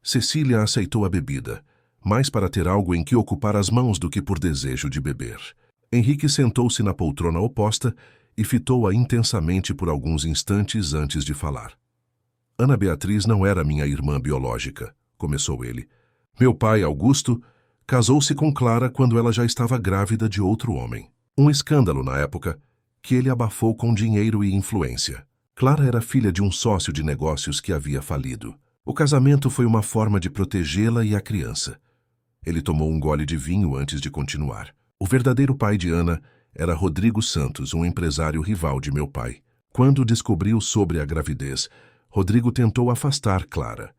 Cecília aceitou a bebida, mais para ter algo em que ocupar as mãos do que por desejo de beber. Henrique sentou-se na poltrona oposta e fitou-a intensamente por alguns instantes antes de falar. Ana Beatriz não era minha irmã biológica, começou ele. Meu pai, Augusto, casou-se com Clara quando ela já estava grávida de outro homem. Um escândalo na época, que ele abafou com dinheiro e influência. Clara era filha de um sócio de negócios que havia falido. O casamento foi uma forma de protegê-la e a criança. Ele tomou um gole de vinho antes de continuar. O verdadeiro pai de Ana era Rodrigo Santos, um empresário rival de meu pai. Quando descobriu sobre a gravidez, Rodrigo tentou afastar Clara,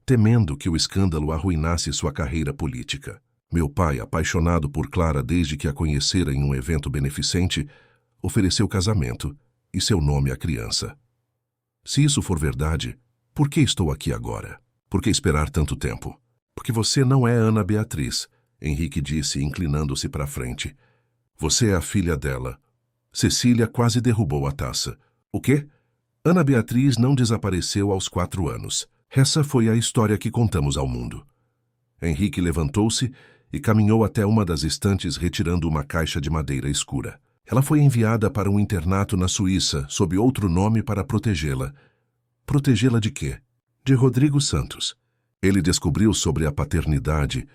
temendo que o escândalo arruinasse sua carreira política. Meu pai, apaixonado por Clara desde que a conhecera em um evento beneficente, ofereceu casamento e seu nome à criança. Se isso for verdade, por que estou aqui agora? Por que esperar tanto tempo? Porque você não é Ana Beatriz, Henrique disse, inclinando-se para a frente. Você é a filha dela. Cecília quase derrubou a taça. O quê? Ana Beatriz não desapareceu aos 4 anos. Essa foi a história que contamos ao mundo. Henrique levantou-se e caminhou até uma das estantes retirando uma caixa de madeira escura. Ela foi enviada para um internato na Suíça, sob outro nome para protegê-la. Protegê-la de quê? De Rodrigo Santos. Ele descobriu sobre a paternidade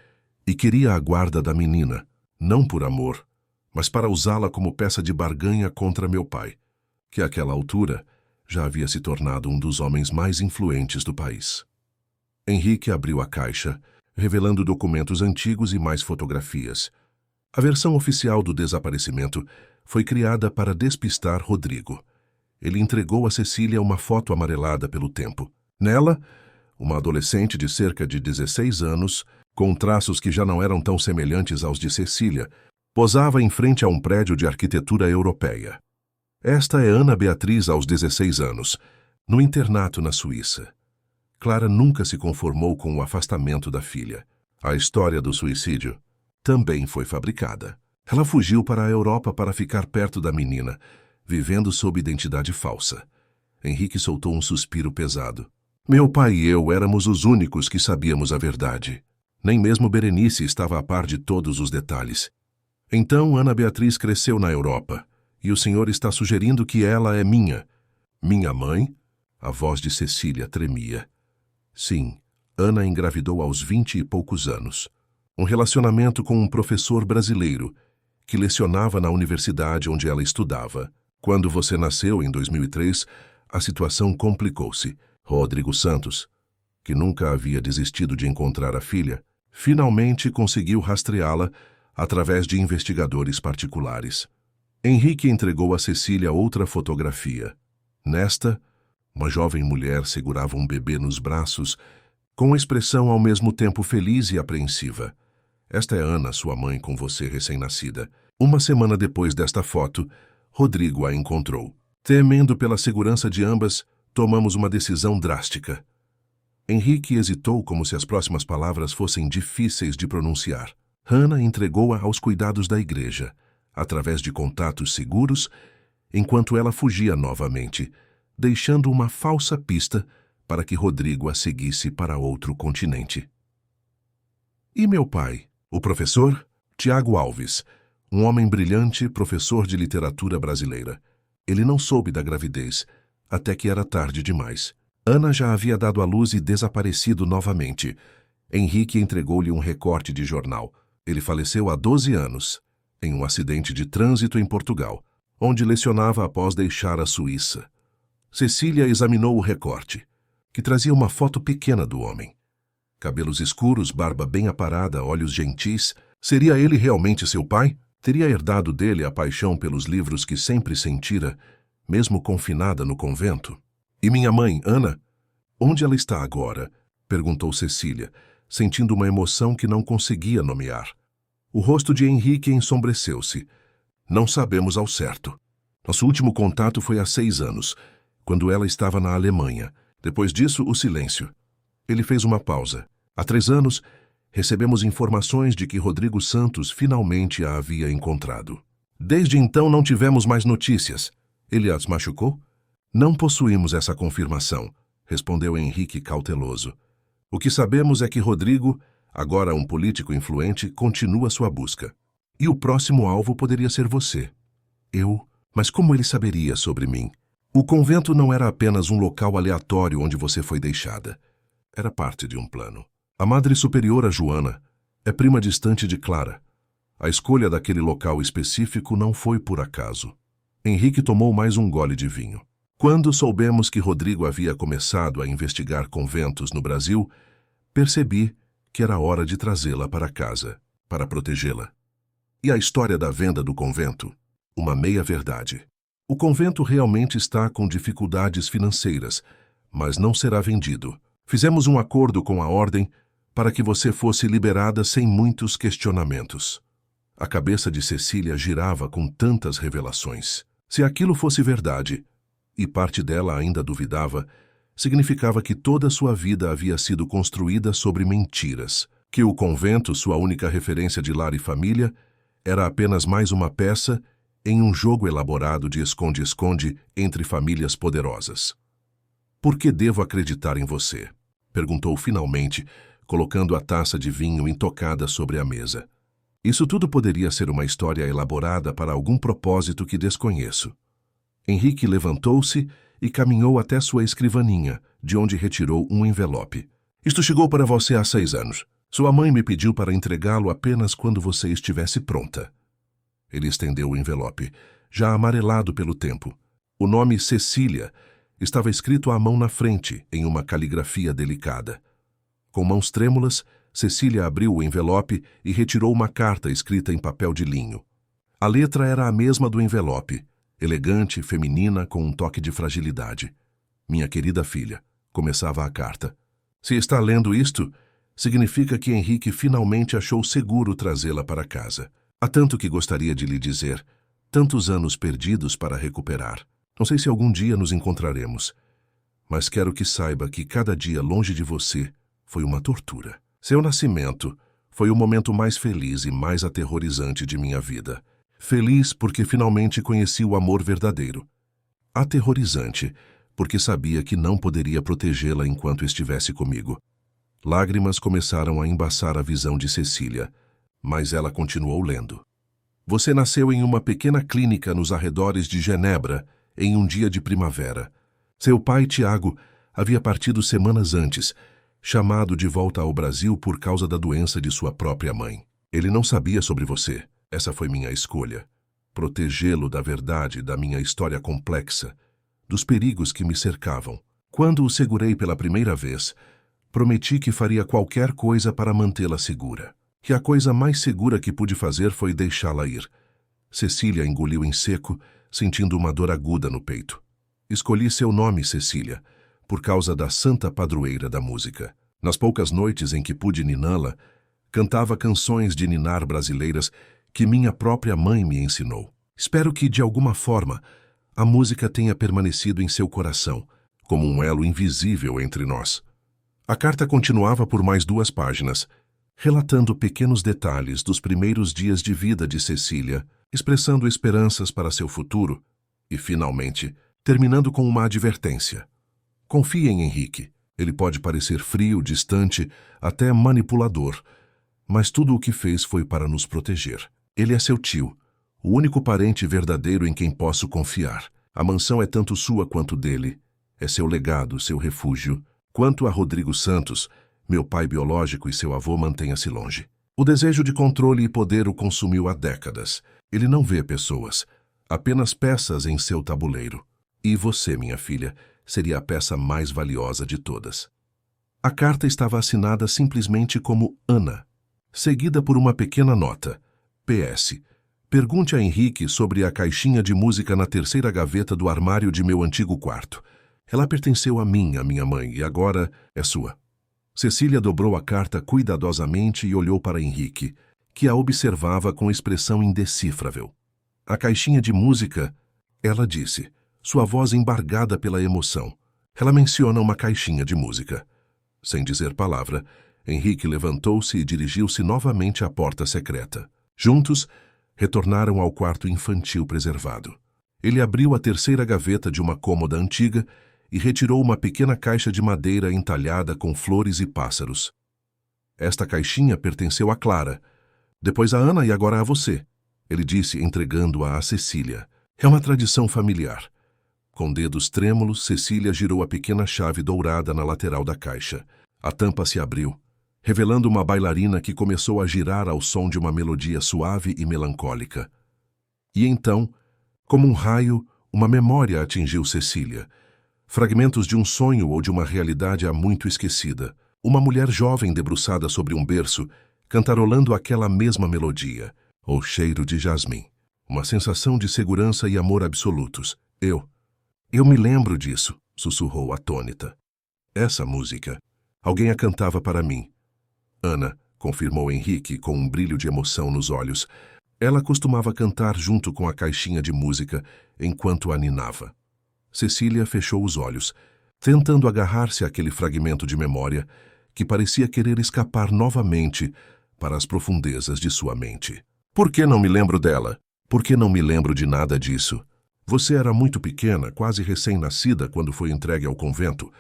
e queria a guarda da menina, não por amor, mas para usá-la como peça de barganha contra meu pai, que àquela altura já havia se tornado um dos homens mais influentes do país. Henrique abriu a caixa, revelando documentos antigos e mais fotografias. A versão oficial do desaparecimento foi criada para despistar Rodrigo. Ele entregou a Cecília uma foto amarelada pelo tempo. Nela, uma adolescente de cerca de 16 anos, com traços que já não eram tão semelhantes aos de Cecília, posava em frente a um prédio de arquitetura europeia. Esta é Ana Beatriz aos 16 anos, no internato na Suíça. Clara nunca se conformou com o afastamento da filha. A história do suicídio também foi fabricada. Ela fugiu para a Europa para ficar perto da menina, vivendo sob identidade falsa. Henrique soltou um suspiro pesado. Meu pai e eu éramos os únicos que sabíamos a verdade. Nem mesmo Berenice estava a par de todos os detalhes. Então Ana Beatriz cresceu na Europa, e o senhor está sugerindo que ela é minha. Minha mãe? A voz de Cecília tremia. Sim, Ana engravidou aos 20 e poucos anos. Um relacionamento com um professor brasileiro, que lecionava na universidade onde ela estudava. Quando você nasceu, em 2003, a situação complicou-se. Rodrigo Santos, que nunca havia desistido de encontrar a filha, finalmente conseguiu rastreá-la através de investigadores particulares. Henrique entregou a Cecília outra fotografia. Nesta, uma jovem mulher segurava um bebê nos braços, com expressão ao mesmo tempo feliz e apreensiva. Esta é Ana, sua mãe, com você recém-nascida. Uma semana depois desta foto, Rodrigo a encontrou. Temendo pela segurança de ambas, tomamos uma decisão drástica. Henrique hesitou como se as próximas palavras fossem difíceis de pronunciar. Hannah entregou-a aos cuidados da igreja, através de contatos seguros, enquanto ela fugia novamente, deixando uma falsa pista para que Rodrigo a seguisse para outro continente. E meu pai, o professor? Tiago Alves, um homem brilhante, professor de literatura brasileira. Ele não soube da gravidez, até que era tarde demais. Ana já havia dado à luz e desaparecido novamente. Henrique entregou-lhe um recorte de jornal. Ele faleceu há 12 anos, em um acidente de trânsito em Portugal, onde lecionava após deixar a Suíça. Cecília examinou o recorte, que trazia uma foto pequena do homem. Cabelos escuros, barba bem aparada, olhos gentis. Seria ele realmente seu pai? Teria herdado dele a paixão pelos livros que sempre sentira, mesmo confinada no convento? E minha mãe, Ana? Onde ela está agora? Perguntou Cecília, sentindo uma emoção que não conseguia nomear. O rosto de Henrique ensombreceu-se. Não sabemos ao certo. Nosso último contato foi há 6 anos, quando ela estava na Alemanha. Depois disso, o silêncio. Ele fez uma pausa. Há 3 anos, recebemos informações de que Rodrigo Santos finalmente a havia encontrado. Desde então não tivemos mais notícias. Ele as machucou? Não possuímos essa confirmação, respondeu Henrique cauteloso. O que sabemos é que Rodrigo, agora um político influente, continua sua busca. E o próximo alvo poderia ser você. Eu? Mas como ele saberia sobre mim? O convento não era apenas um local aleatório onde você foi deixada. Era parte de um plano. A Madre Superiora Joana é prima distante de Clara. A escolha daquele local específico não foi por acaso. Henrique tomou mais um gole de vinho. Quando soubemos que Rodrigo havia começado a investigar conventos no Brasil, percebi que era hora de trazê-la para casa, para protegê-la. E a história da venda do convento? Uma meia-verdade. O convento realmente está com dificuldades financeiras, mas não será vendido. Fizemos um acordo com a ordem para que você fosse liberada sem muitos questionamentos. A cabeça de Cecília girava com tantas revelações. Se aquilo fosse verdade, e parte dela ainda duvidava, significava que toda sua vida havia sido construída sobre mentiras, que o convento, sua única referência de lar e família, era apenas mais uma peça em um jogo elaborado de esconde-esconde entre famílias poderosas. Por que devo acreditar em você? Perguntou finalmente, colocando a taça de vinho intocada sobre a mesa. Isso tudo poderia ser uma história elaborada para algum propósito que desconheço. Henrique levantou-se e caminhou até sua escrivaninha, de onde retirou um envelope. Isto chegou para você há 6 anos. Sua mãe me pediu para entregá-lo apenas quando você estivesse pronta. Ele estendeu o envelope, já amarelado pelo tempo. O nome Cecília estava escrito à mão na frente, em uma caligrafia delicada. Com mãos trêmulas, Cecília abriu o envelope e retirou uma carta escrita em papel de linho. A letra era a mesma do envelope, elegante, feminina, com um toque de fragilidade. Minha querida filha, começava a carta. Se está lendo isto, significa que Henrique finalmente achou seguro trazê-la para casa. Há tanto que gostaria de lhe dizer, tantos anos perdidos para recuperar. Não sei se algum dia nos encontraremos, mas quero que saiba que cada dia longe de você foi uma tortura. Seu nascimento Foi o momento mais feliz e mais aterrorizante de minha vida. Feliz porque finalmente conheci o amor verdadeiro. Aterrorizante porque sabia que não poderia protegê-la enquanto estivesse comigo. Lágrimas começaram a embaçar a visão de Cecília, mas ela continuou lendo. Você nasceu em uma pequena clínica nos arredores de Genebra, em um dia de primavera. Seu pai, Tiago, havia partido semanas antes, chamado de volta ao Brasil por causa da doença de sua própria mãe. Ele não sabia sobre você. Essa foi minha escolha. Protegê-lo da verdade da minha história complexa, dos perigos que me cercavam. Quando o segurei pela primeira vez, prometi que faria qualquer coisa para mantê-la segura. Que a coisa mais segura que pude fazer foi deixá-la ir. Cecília engoliu em seco, sentindo uma dor aguda no peito. Escolhi seu nome, Cecília, por causa da santa padroeira da música. Nas poucas noites em que pude niná-la, cantava canções de ninar brasileiras que minha própria mãe me ensinou. Espero que, de alguma forma, a música tenha permanecido em seu coração, como um elo invisível entre nós. A carta continuava por mais 2 páginas, relatando pequenos detalhes dos primeiros dias de vida de Cecília, expressando esperanças para seu futuro e, finalmente, terminando com uma advertência. Confie em Henrique. Ele pode parecer frio, distante, até manipulador, mas tudo o que fez foi para nos proteger. Ele é seu tio, o único parente verdadeiro em quem posso confiar. A mansão é tanto sua quanto dele. É seu legado, seu refúgio. Quanto a Rodrigo Santos, meu pai biológico e seu avô, mantenha-se longe. O desejo de controle e poder o consumiu há décadas. Ele não vê pessoas, apenas peças em seu tabuleiro. E você, minha filha, seria a peça mais valiosa de todas. A carta estava assinada simplesmente como Ana, seguida por uma pequena nota. PS. Pergunte a Henrique sobre a caixinha de música na terceira gaveta do armário de meu antigo quarto. Ela pertenceu a mim, a minha mãe, e agora é sua. Cecília dobrou a carta cuidadosamente e olhou para Henrique, que a observava com expressão indecifrável. A caixinha de música, ela disse, sua voz embargada pela emoção. Ela menciona uma caixinha de música. Sem dizer palavra, Henrique levantou-se e dirigiu-se novamente à porta secreta. Juntos, retornaram ao quarto infantil preservado. Ele abriu a terceira gaveta de uma cômoda antiga e retirou uma pequena caixa de madeira entalhada com flores e pássaros. Esta caixinha pertenceu a Clara, depois a Ana e agora a você, ele disse, entregando-a a Cecília. É uma tradição familiar. Com dedos trêmulos, Cecília girou a pequena chave dourada na lateral da caixa. A tampa se abriu, revelando uma bailarina que começou a girar ao som de uma melodia suave e melancólica. E então, como um raio, uma memória atingiu Cecília. Fragmentos de um sonho ou de uma realidade há muito esquecida. Uma mulher jovem debruçada sobre um berço, cantarolando aquela mesma melodia, ou cheiro de jasmim. Uma sensação de segurança e amor absolutos. Eu me lembro disso, sussurrou atônita. Essa música. Alguém a cantava para mim. Ana, confirmou Henrique com um brilho de emoção nos olhos. Ela costumava cantar junto com a caixinha de música enquanto a ninava. Cecília fechou os olhos, tentando agarrar-se àquele fragmento de memória que parecia querer escapar novamente para as profundezas de sua mente. Por que não me lembro dela? Por que não me lembro de nada disso? Você era muito pequena, quase recém-nascida, quando foi entregue ao convento.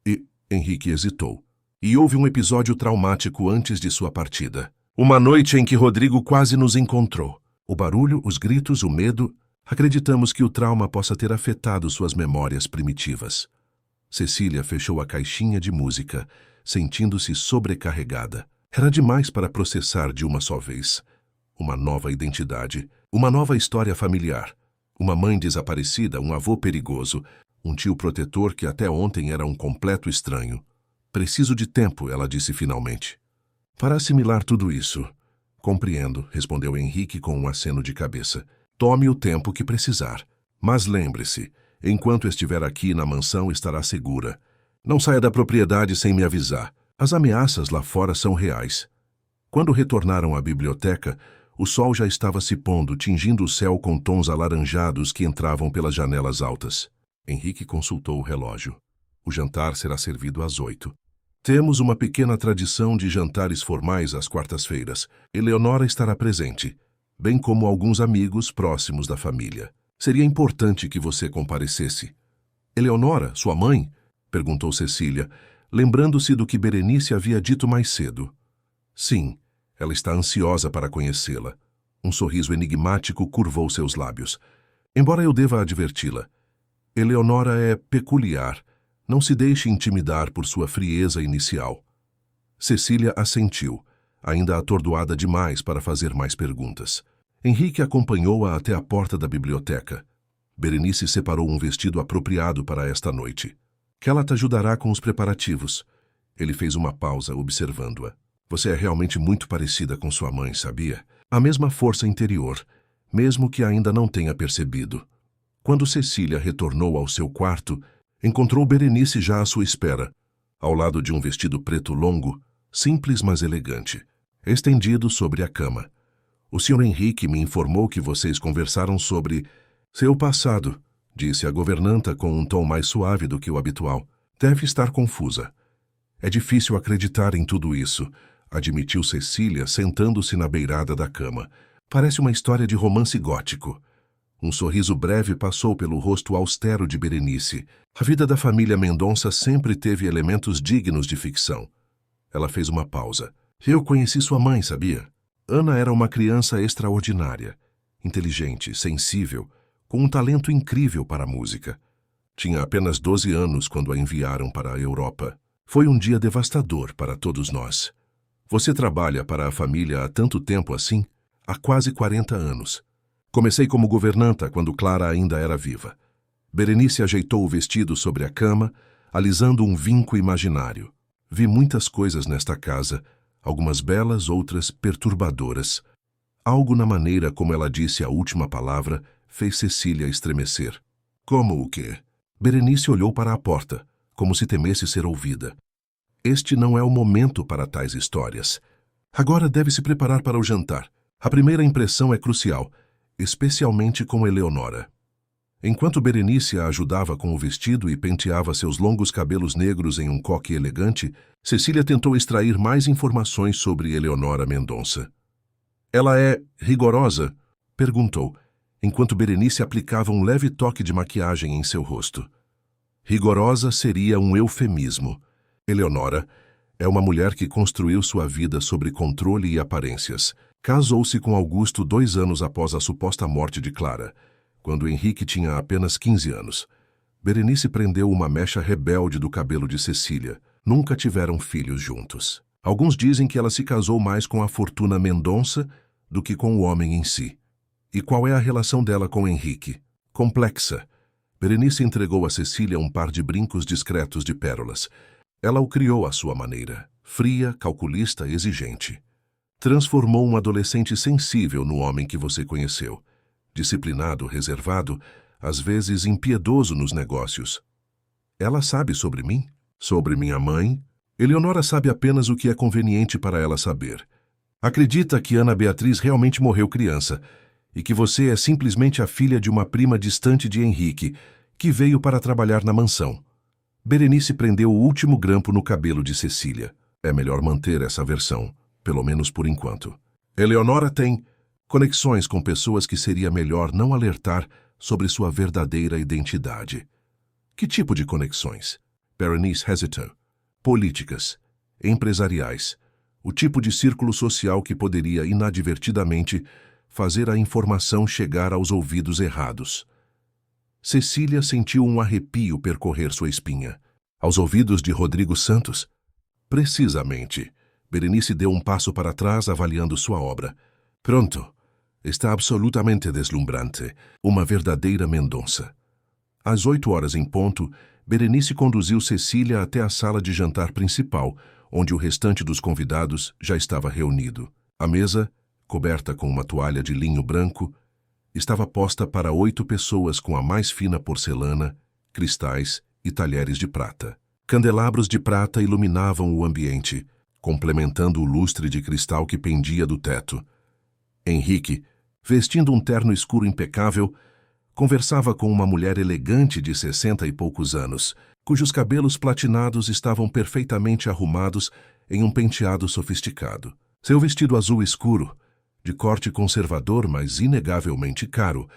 E Henrique hesitou. E houve um episódio traumático antes de sua partida. Uma noite em que Rodrigo quase nos encontrou. O barulho, os gritos, o medo. Acreditamos que o trauma possa ter afetado suas memórias primitivas. Cecília fechou a caixinha de música, sentindo-se sobrecarregada. Era demais para processar de uma só vez. Uma nova identidade, uma nova história familiar. Uma mãe desaparecida, um avô perigoso, um tio protetor que até ontem era um completo estranho. Preciso de tempo, ela disse finalmente. Para assimilar tudo isso. Compreendo, respondeu Henrique com um aceno de cabeça. Tome o tempo que precisar. Mas lembre-se, enquanto estiver aqui na mansão estará segura. Não saia da propriedade sem me avisar. As ameaças lá fora são reais. Quando retornaram à biblioteca, o sol já estava se pondo, tingindo o céu com tons alaranjados que entravam pelas janelas altas. Henrique consultou o relógio. O jantar será servido às 8. Temos uma pequena tradição de jantares formais às quartas-feiras. Eleonora estará presente, bem como alguns amigos próximos da família. Seria importante que você comparecesse. Eleonora, sua mãe? Perguntou Cecília, lembrando-se do que Berenice havia dito mais cedo. Sim, ela está ansiosa para conhecê-la. Um sorriso enigmático curvou seus lábios. Embora eu deva adverti-la, Eleonora é peculiar. Não se deixe intimidar por sua frieza inicial. Cecília assentiu, ainda atordoada demais para fazer mais perguntas. Henrique acompanhou-a até a porta da biblioteca. Berenice separou um vestido apropriado para esta noite. Ela te ajudará com os preparativos. Ele fez uma pausa, observando-a. Você é realmente muito parecida com sua mãe, sabia? A mesma força interior, mesmo que ainda não tenha percebido. Quando Cecília retornou ao seu quarto, encontrou Berenice já à sua espera, ao lado de um vestido preto longo, simples mas elegante, estendido sobre a cama. O Sr. Henrique me informou que vocês conversaram sobre seu passado, disse a governanta com um tom mais suave do que o habitual. Deve estar confusa. É difícil acreditar em tudo isso, admitiu Cecília, sentando-se na beirada da cama. Parece uma história de romance gótico. Um sorriso breve passou pelo rosto austero de Berenice. A vida da família Mendonça sempre teve elementos dignos de ficção. Ela fez uma pausa. Eu conheci sua mãe, sabia? Ana era uma criança extraordinária, inteligente, sensível, com um talento incrível para a música. Tinha apenas 12 anos quando a enviaram para a Europa. Foi um dia devastador para todos nós. Você trabalha para a família há tanto tempo assim? Há quase 40 anos. Comecei como governanta quando Clara ainda era viva. Berenice ajeitou o vestido sobre a cama, alisando um vinco imaginário. Vi muitas coisas nesta casa, algumas belas, outras perturbadoras. Algo na maneira como ela disse a última palavra fez Cecília estremecer. Como o quê? Berenice olhou para a porta, como se temesse ser ouvida. Este não é o momento para tais histórias. Agora deve se preparar para o jantar. A primeira impressão é crucial, especialmente com Eleonora. Enquanto Berenice a ajudava com o vestido e penteava seus longos cabelos negros em um coque elegante, Cecília tentou extrair mais informações sobre Eleonora Mendonça. Ela é rigorosa? Perguntou, enquanto Berenice aplicava um leve toque de maquiagem em seu rosto. Rigorosa seria um eufemismo. Eleonora é uma mulher que construiu sua vida sobre controle e aparências. Casou-se com Augusto 2 anos após a suposta morte de Clara, quando Henrique tinha apenas 15 anos. Berenice prendeu uma mecha rebelde do cabelo de Cecília. Nunca tiveram filhos juntos. Alguns dizem que ela se casou mais com a fortuna Mendonça do que com o homem em si. E qual é a relação dela com Henrique? Complexa. Berenice entregou a Cecília um par de brincos discretos de pérolas. Ela o criou à sua maneira, fria, calculista, exigente. Transformou um adolescente sensível no homem que você conheceu. Disciplinado, reservado, às vezes impiedoso nos negócios. Ela sabe sobre mim? Sobre minha mãe? Eleonora sabe apenas o que é conveniente para ela saber. Acredita que Ana Beatriz realmente morreu criança e que você é simplesmente a filha de uma prima distante de Henrique, que veio para trabalhar na mansão. Berenice prendeu o último grampo no cabelo de Cecília. É melhor manter essa versão, pelo menos por enquanto. Eleonora tem conexões com pessoas que seria melhor não alertar sobre sua verdadeira identidade. Que tipo de conexões? Berenice hesitou. Políticas, empresariais, o tipo de círculo social que poderia inadvertidamente fazer a informação chegar aos ouvidos errados. Cecília sentiu um arrepio percorrer sua espinha. Aos ouvidos de Rodrigo Santos? Precisamente. Berenice deu um passo para trás, avaliando sua obra. Pronto. Está absolutamente deslumbrante. Uma verdadeira Mendonça. Às 8h em ponto, Berenice conduziu Cecília até a sala de jantar principal, onde o restante dos convidados já estava reunido. A mesa, coberta com uma toalha de linho branco, estava posta para 8 pessoas com a mais fina porcelana, cristais e talheres de prata. Candelabros de prata iluminavam o ambiente, complementando o lustre de cristal que pendia do teto. Henrique, vestindo um terno escuro impecável, conversava com uma mulher elegante de 60 e poucos anos. cujos cabelos platinados estavam perfeitamente arrumados em um penteado sofisticado. Seu vestido azul escuro, de corte conservador, mas inegavelmente caro,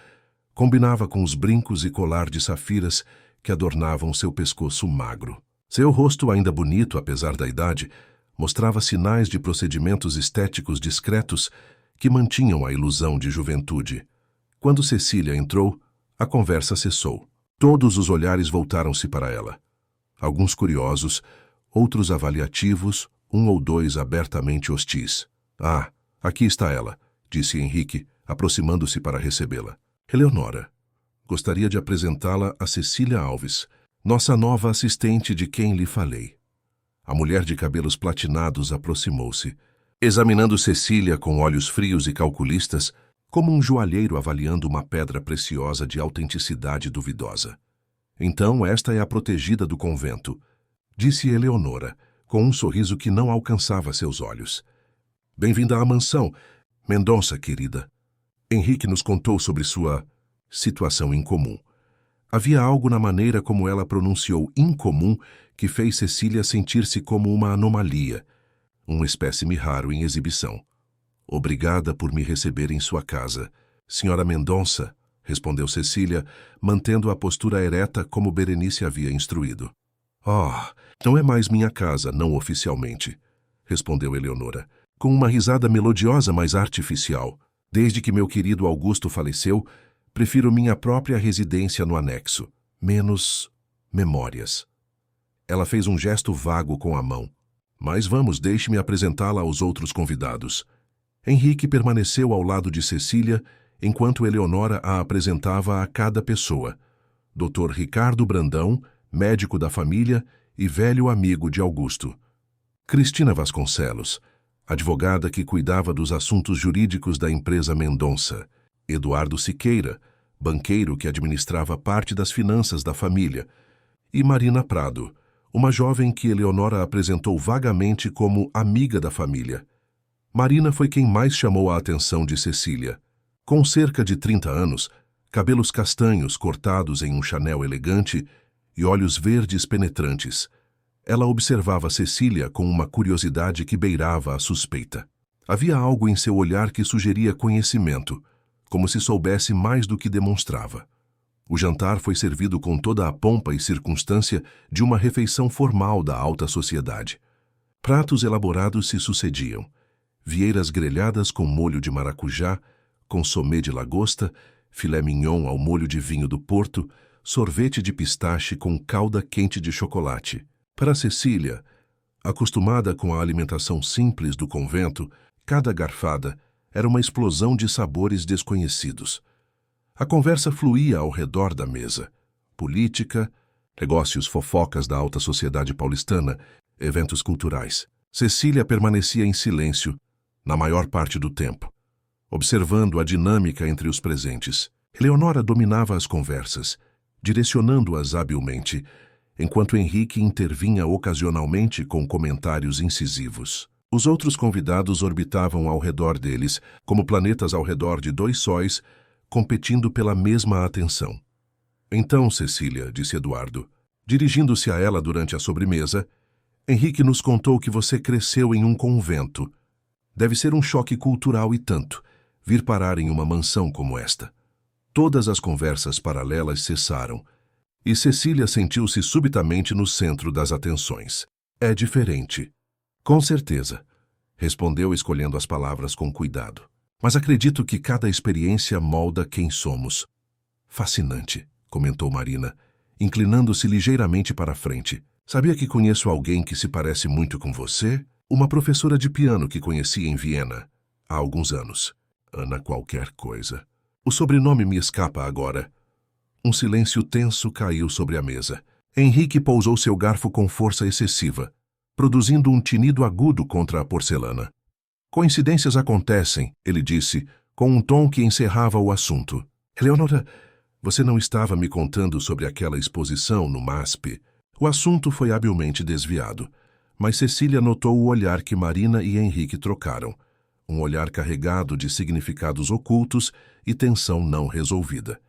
combinava com os brincos e colar de safiras que adornavam seu pescoço magro. Seu rosto, ainda bonito apesar da idade, mostrava sinais de procedimentos estéticos discretos que mantinham a ilusão de juventude. Quando Cecília entrou, a conversa cessou. Todos os olhares voltaram-se para ela. Alguns curiosos, outros avaliativos, um ou dois abertamente hostis. "Ah, aqui está ela", disse Henrique, aproximando-se para recebê-la. "Eleonora, gostaria de apresentá-la a Cecília Alves, nossa nova assistente de quem lhe falei." A mulher de cabelos platinados aproximou-se, examinando Cecília com olhos frios e calculistas, como um joalheiro avaliando uma pedra preciosa de autenticidade duvidosa. "Então esta é a protegida do convento", disse Eleonora, com um sorriso que não alcançava seus olhos. "Bem-vinda à mansão, Mendonça, querida." Henrique nos contou sobre sua situação incomum. Havia algo na maneira como ela pronunciou incomum que fez Cecília sentir-se como uma anomalia, um espécime raro em exibição. "Obrigada por me receber em sua casa, Senhora Mendonça", respondeu Cecília, mantendo a postura ereta como Berenice havia instruído. "Oh, não é mais minha casa, não oficialmente", respondeu Eleonora, com uma risada melodiosa, mas artificial. "Desde que meu querido Augusto faleceu, prefiro minha própria residência no anexo. Menos memórias." Ela fez um gesto vago com a mão. "Mas vamos, deixe-me apresentá-la aos outros convidados." Henrique permaneceu ao lado de Cecília, enquanto Eleonora a apresentava a cada pessoa. Dr. Ricardo Brandão, médico da família e velho amigo de Augusto. Cristina Vasconcelos, advogada que cuidava dos assuntos jurídicos da empresa Mendonça. Eduardo Siqueira, banqueiro que administrava parte das finanças da família. E Marina Prado, uma jovem que Eleonora apresentou vagamente como amiga da família. Marina foi quem mais chamou a atenção de Cecília. Com cerca de 30 anos, cabelos castanhos cortados em um chanel elegante e olhos verdes penetrantes, ela observava Cecília com uma curiosidade que beirava a suspeita. Havia algo em seu olhar que sugeria conhecimento, como se soubesse mais do que demonstrava. O jantar foi servido com toda a pompa e circunstância de uma refeição formal da alta sociedade. Pratos elaborados se sucediam. Vieiras grelhadas com molho de maracujá, consomé de lagosta, filé mignon ao molho de vinho do Porto, sorvete de pistache com calda quente de chocolate. Para Cecília, acostumada com a alimentação simples do convento, cada garfada era uma explosão de sabores desconhecidos. A conversa fluía ao redor da mesa. Política, negócios, fofocas da alta sociedade paulistana, eventos culturais. Cecília permanecia em silêncio, na maior parte do tempo, observando a dinâmica entre os presentes. Eleonora dominava as conversas, direcionando-as habilmente, enquanto Henrique intervinha ocasionalmente com comentários incisivos. Os outros convidados orbitavam ao redor deles, como planetas ao redor de dois sóis, competindo pela mesma atenção. "Então, Cecília", disse Eduardo, dirigindo-se a ela durante a sobremesa, "Henrique nos contou que você cresceu em um convento. Deve ser um choque cultural e tanto, vir parar em uma mansão como esta." Todas as conversas paralelas cessaram, e Cecília sentiu-se subitamente no centro das atenções. "É diferente." "Com certeza", respondeu escolhendo as palavras com cuidado. "Mas acredito que cada experiência molda quem somos." "Fascinante", comentou Marina, inclinando-se ligeiramente para a frente. "Sabia que conheço alguém que se parece muito com você? Uma professora de piano que conheci em Viena, há alguns anos. Ana qualquer coisa. O sobrenome me escapa agora." Um silêncio tenso caiu sobre a mesa. Henrique pousou seu garfo com força excessiva, produzindo um tinido agudo contra a porcelana. "Coincidências acontecem", ele disse, com um tom que encerrava o assunto. "Eleonora, você não estava me contando sobre aquela exposição no MASP?" O assunto foi habilmente desviado, mas Cecília notou o olhar que Marina e Henrique trocaram, um olhar carregado de significados ocultos e tensão não resolvida.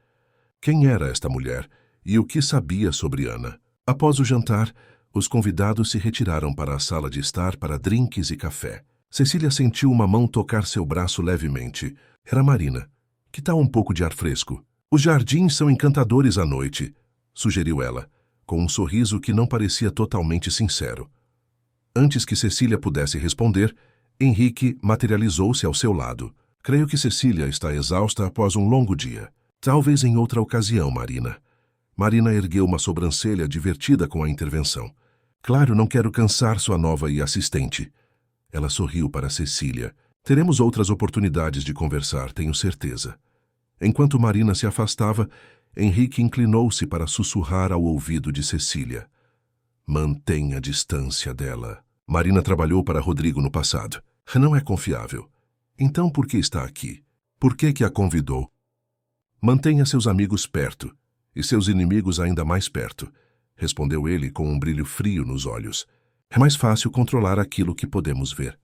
Quem era esta mulher e o que sabia sobre Ana? Após o jantar, os convidados se retiraram para a sala de estar para drinks e café. Cecília sentiu uma mão tocar seu braço levemente. Era Marina. Que tal um pouco de ar fresco? Os jardins são encantadores à noite, sugeriu ela, com um sorriso que não parecia totalmente sincero. Antes que Cecília pudesse responder, Henrique materializou-se ao seu lado. Creio que Cecília está exausta após um longo dia. Talvez em outra ocasião, Marina. Marina ergueu uma sobrancelha divertida com a intervenção. Claro, não quero cansar sua nova e assistente. Ela sorriu para Cecília. Teremos outras oportunidades de conversar, tenho certeza. Enquanto Marina se afastava, Henrique inclinou-se para sussurrar ao ouvido de Cecília. Mantenha a distância dela. Marina trabalhou para Rodrigo no passado. Não é confiável. Então por que está aqui? Por que a convidou? Mantenha seus amigos perto, e seus inimigos ainda mais perto, respondeu ele com um brilho frio nos olhos. É mais fácil controlar aquilo que podemos ver.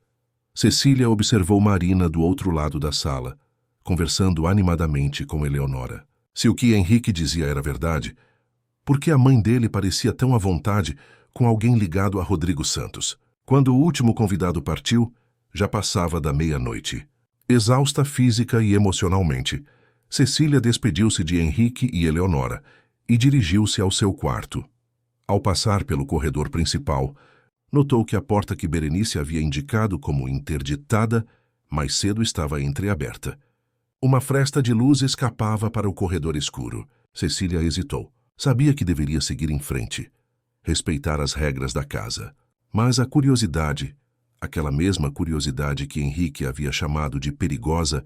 Cecília observou Marina do outro lado da sala, conversando animadamente com Eleonora. Se o que Henrique dizia era verdade, por que a mãe dele parecia tão à vontade com alguém ligado a Rodrigo Santos? Quando o último convidado partiu, já passava da meia-noite. Exausta física e emocionalmente, Cecília despediu-se de Henrique e Eleonora e dirigiu-se ao seu quarto. Ao passar pelo corredor principal, notou que a porta que Berenice havia indicado como interditada mais cedo estava entreaberta. Uma fresta de luz escapava para o corredor escuro. Cecília hesitou. Sabia que deveria seguir em frente, respeitar as regras da casa. Mas a curiosidade, aquela mesma curiosidade que Henrique havia chamado de perigosa,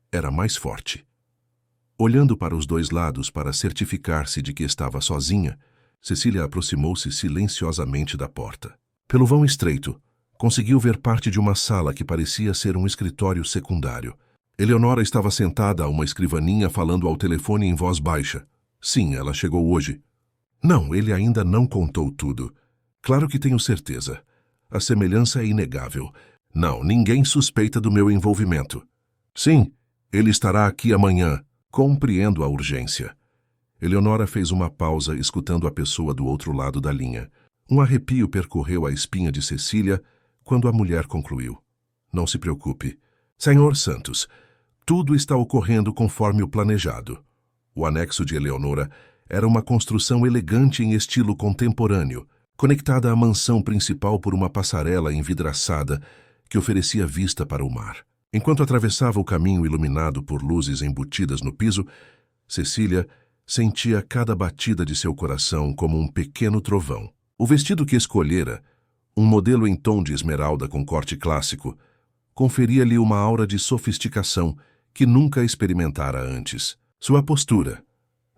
era mais forte. Olhando para os dois lados para certificar-se de que estava sozinha, Cecília aproximou-se silenciosamente da porta. Pelo vão estreito, conseguiu ver parte de uma sala que parecia ser um escritório secundário. Eleonora estava sentada a uma escrivaninha falando ao telefone em voz baixa. Sim, ela chegou hoje. Não, ele ainda não contou tudo. Claro que tenho certeza. A semelhança é inegável. Não, ninguém suspeita do meu envolvimento. Sim, ele estará aqui amanhã. Compreendo a urgência. Eleonora fez uma pausa, escutando a pessoa do outro lado da linha. Um arrepio percorreu a espinha de Cecília quando a mulher concluiu. Não se preocupe. Senhor Santos, tudo está ocorrendo conforme o planejado. O anexo de Eleonora era uma construção elegante em estilo contemporâneo, conectada à mansão principal por uma passarela envidraçada que oferecia vista para o mar. Enquanto atravessava o caminho iluminado por luzes embutidas no piso, Cecília sentia cada batida de seu coração como um pequeno trovão. O vestido que escolhera, um modelo em tom de esmeralda com corte clássico, conferia-lhe uma aura de sofisticação que nunca experimentara antes. Sua postura,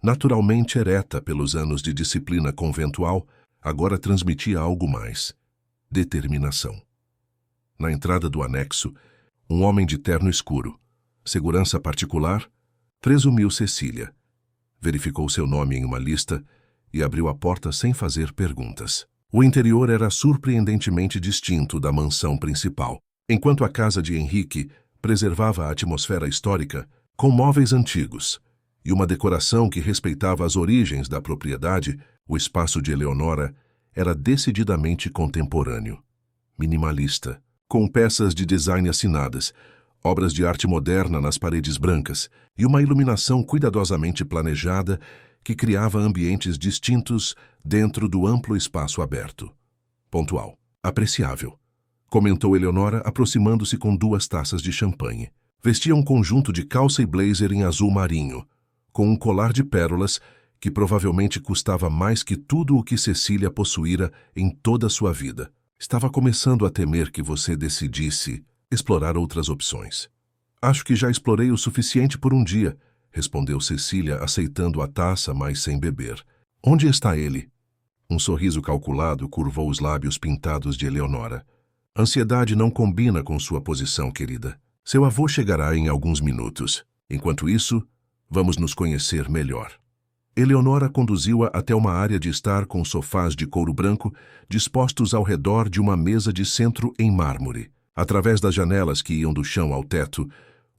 naturalmente ereta pelos anos de disciplina conventual, agora transmitia algo mais: determinação. Na entrada do anexo, um homem de terno escuro, segurança particular, presumiu Cecília. Verificou seu nome em uma lista e abriu a porta sem fazer perguntas. O interior era surpreendentemente distinto da mansão principal. Enquanto a casa de Henrique preservava a atmosfera histórica, com móveis antigos e uma decoração que respeitava as origens da propriedade, o espaço de Eleonora era decididamente contemporâneo, minimalista, com peças de design assinadas, obras de arte moderna nas paredes brancas e uma iluminação cuidadosamente planejada que criava ambientes distintos dentro do amplo espaço aberto. Pontual. Apreciável, comentou Eleonora, aproximando-se com 2 taças de champanhe. Vestia um conjunto de calça e blazer em azul marinho, com um colar de pérolas que provavelmente custava mais que tudo o que Cecília possuíra em toda a sua vida. Estava começando a temer que você decidisse explorar outras opções. Acho que já explorei o suficiente por um dia, respondeu Cecília, aceitando a taça, mas sem beber. Onde está ele? Um sorriso calculado curvou os lábios pintados de Eleonora. Ansiedade não combina com sua posição, querida. Seu avô chegará em alguns minutos. Enquanto isso, vamos nos conhecer melhor. Eleonora conduziu-a até uma área de estar com sofás de couro branco dispostos ao redor de uma mesa de centro em mármore. Através das janelas que iam do chão ao teto,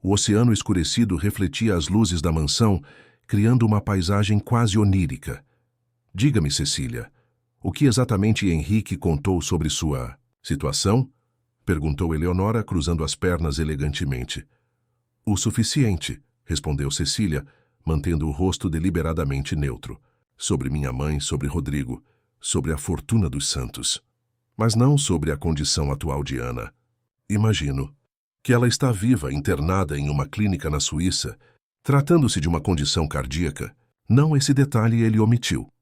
o oceano escurecido refletia as luzes da mansão, criando uma paisagem quase onírica. Diga-me, Cecília, O que exatamente Henrique contou sobre sua situação? Perguntou Eleonora, cruzando as pernas elegantemente. O suficiente, respondeu Cecília, mantendo o rosto deliberadamente neutro. Sobre minha mãe, sobre Rodrigo, sobre a fortuna dos Santos. Mas não sobre a condição atual de Ana. Imagino que ela está viva, internada em uma clínica na Suíça, tratando-se de uma condição cardíaca. Não, esse detalhe ele omitiu.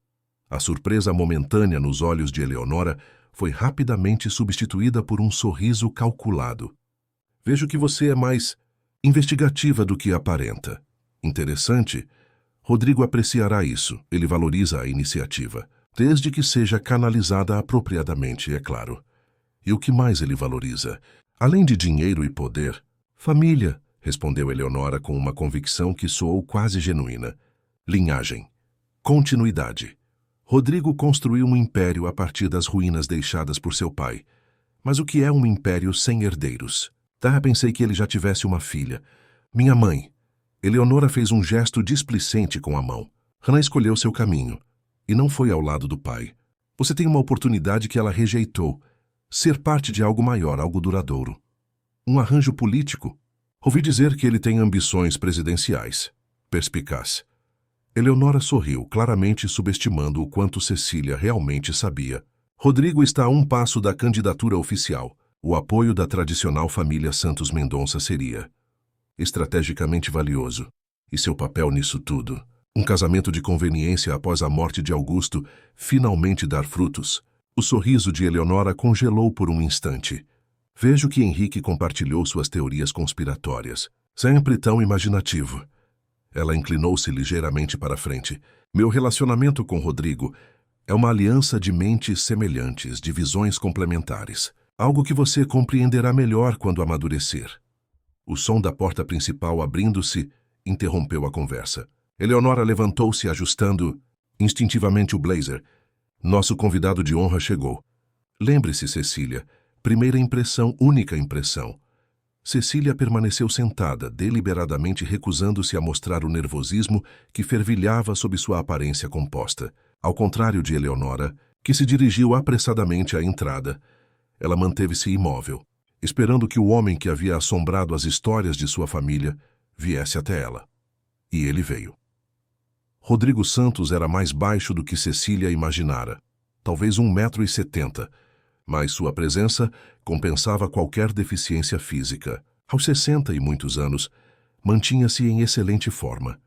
A surpresa momentânea nos olhos de Eleonora foi rapidamente substituída por um sorriso calculado. Vejo que você é mais investigativa do que aparenta. Interessante. Rodrigo apreciará isso. Ele valoriza a iniciativa, desde que seja canalizada apropriadamente, é claro. E o que mais ele valoriza? Além de dinheiro e poder, família, respondeu Eleonora com uma convicção que soou quase genuína. Linhagem. Continuidade. Rodrigo construiu um império a partir das ruínas deixadas por seu pai. Mas o que é um império sem herdeiros? Pensei que ele já tivesse uma filha. Minha mãe. Eleonora fez um gesto displicente com a mão. Hannah escolheu seu caminho. E não foi ao lado do pai. Você tem uma oportunidade que ela rejeitou. Ser parte de algo maior, algo duradouro. Um arranjo político? Ouvi dizer que ele tem ambições presidenciais. Perspicaz. Eleonora sorriu, claramente subestimando o quanto Cecília realmente sabia. Rodrigo está a um passo da candidatura oficial. O apoio da tradicional família Santos Mendonça seria estrategicamente valioso. E seu papel nisso tudo? Um casamento de conveniência após a morte de Augusto finalmente dar frutos. O sorriso de Eleonora congelou por um instante. Vejo que Henrique compartilhou suas teorias conspiratórias. Sempre tão imaginativo. Ela inclinou-se ligeiramente para a frente. Meu relacionamento com Rodrigo é uma aliança de mentes semelhantes, de visões complementares. Algo que você compreenderá melhor quando amadurecer. O som da porta principal abrindo-se interrompeu a conversa. Eleonora levantou-se ajustando instintivamente o blazer. Nosso convidado de honra chegou. Lembre-se, Cecília, primeira impressão, única impressão. Cecília permaneceu sentada, deliberadamente recusando-se a mostrar o nervosismo que fervilhava sob sua aparência composta. Ao contrário de Eleonora, que se dirigiu apressadamente à entrada, ela manteve-se imóvel, esperando que o homem que havia assombrado as histórias de sua família viesse até ela. E ele veio. Rodrigo Santos era mais baixo do que Cecília imaginara, talvez 1,70 m, mas sua presença compensava qualquer deficiência física. Aos 60 e muitos anos, mantinha-se em excelente forma,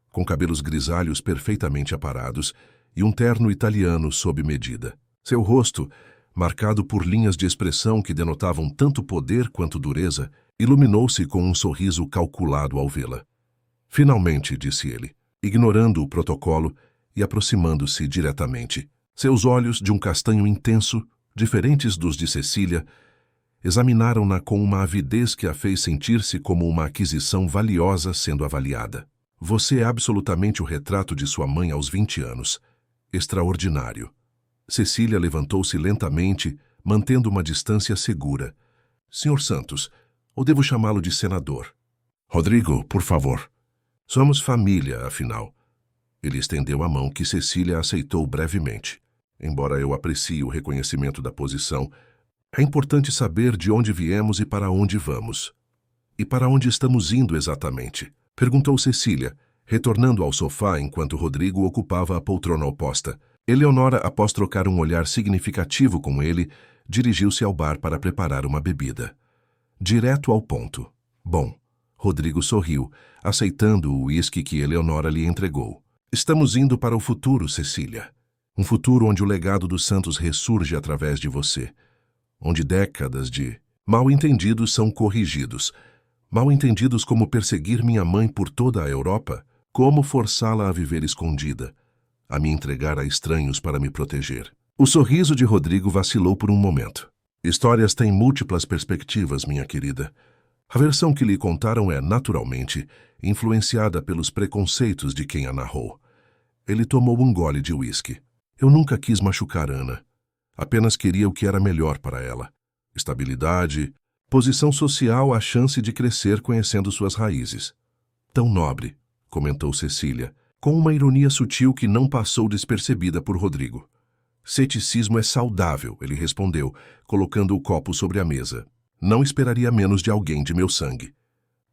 com cabelos grisalhos perfeitamente aparados e um terno italiano sob medida. Seu rosto, marcado por linhas de expressão que denotavam tanto poder quanto dureza, iluminou-se com um sorriso calculado ao vê-la. Finalmente, disse ele, ignorando o protocolo e aproximando-se diretamente. Seus olhos, de um castanho intenso, diferentes dos de Cecília, examinaram-na com uma avidez que a fez sentir-se como uma aquisição valiosa sendo avaliada. Você é absolutamente o retrato de sua mãe aos 20 anos. Extraordinário. Cecília levantou-se lentamente, mantendo uma distância segura. Senhor Santos, ou devo chamá-lo de senador? Rodrigo, por favor. Somos família, afinal. Ele estendeu a mão que Cecília aceitou brevemente. Embora eu aprecie o reconhecimento da posição, é importante saber de onde viemos e para onde vamos. E para onde estamos indo exatamente? Perguntou Cecília, retornando ao sofá enquanto Rodrigo ocupava a poltrona oposta. Eleonora, após trocar um olhar significativo com ele, dirigiu-se ao bar para preparar uma bebida. Direto ao ponto. Bom, Rodrigo sorriu, aceitando o uísque que Eleonora lhe entregou. Estamos indo para o futuro, Cecília. Um futuro onde o legado dos Santos ressurge através de você. Onde décadas de mal-entendidos são corrigidos. Mal-entendidos como perseguir minha mãe por toda a Europa, como forçá-la a viver escondida, a me entregar a estranhos para me proteger. O sorriso de Rodrigo vacilou por um momento. Histórias têm múltiplas perspectivas, minha querida. A versão que lhe contaram é, naturalmente, influenciada pelos preconceitos de quem a narrou. Ele tomou um gole de uísque. Eu nunca quis machucar Ana. Apenas queria o que era melhor para ela. Estabilidade, posição social, a chance de crescer conhecendo suas raízes. Tão nobre, comentou Cecília, com uma ironia sutil que não passou despercebida por Rodrigo. Ceticismo é saudável, ele respondeu, colocando o copo sobre a mesa. Não esperaria menos de alguém de meu sangue.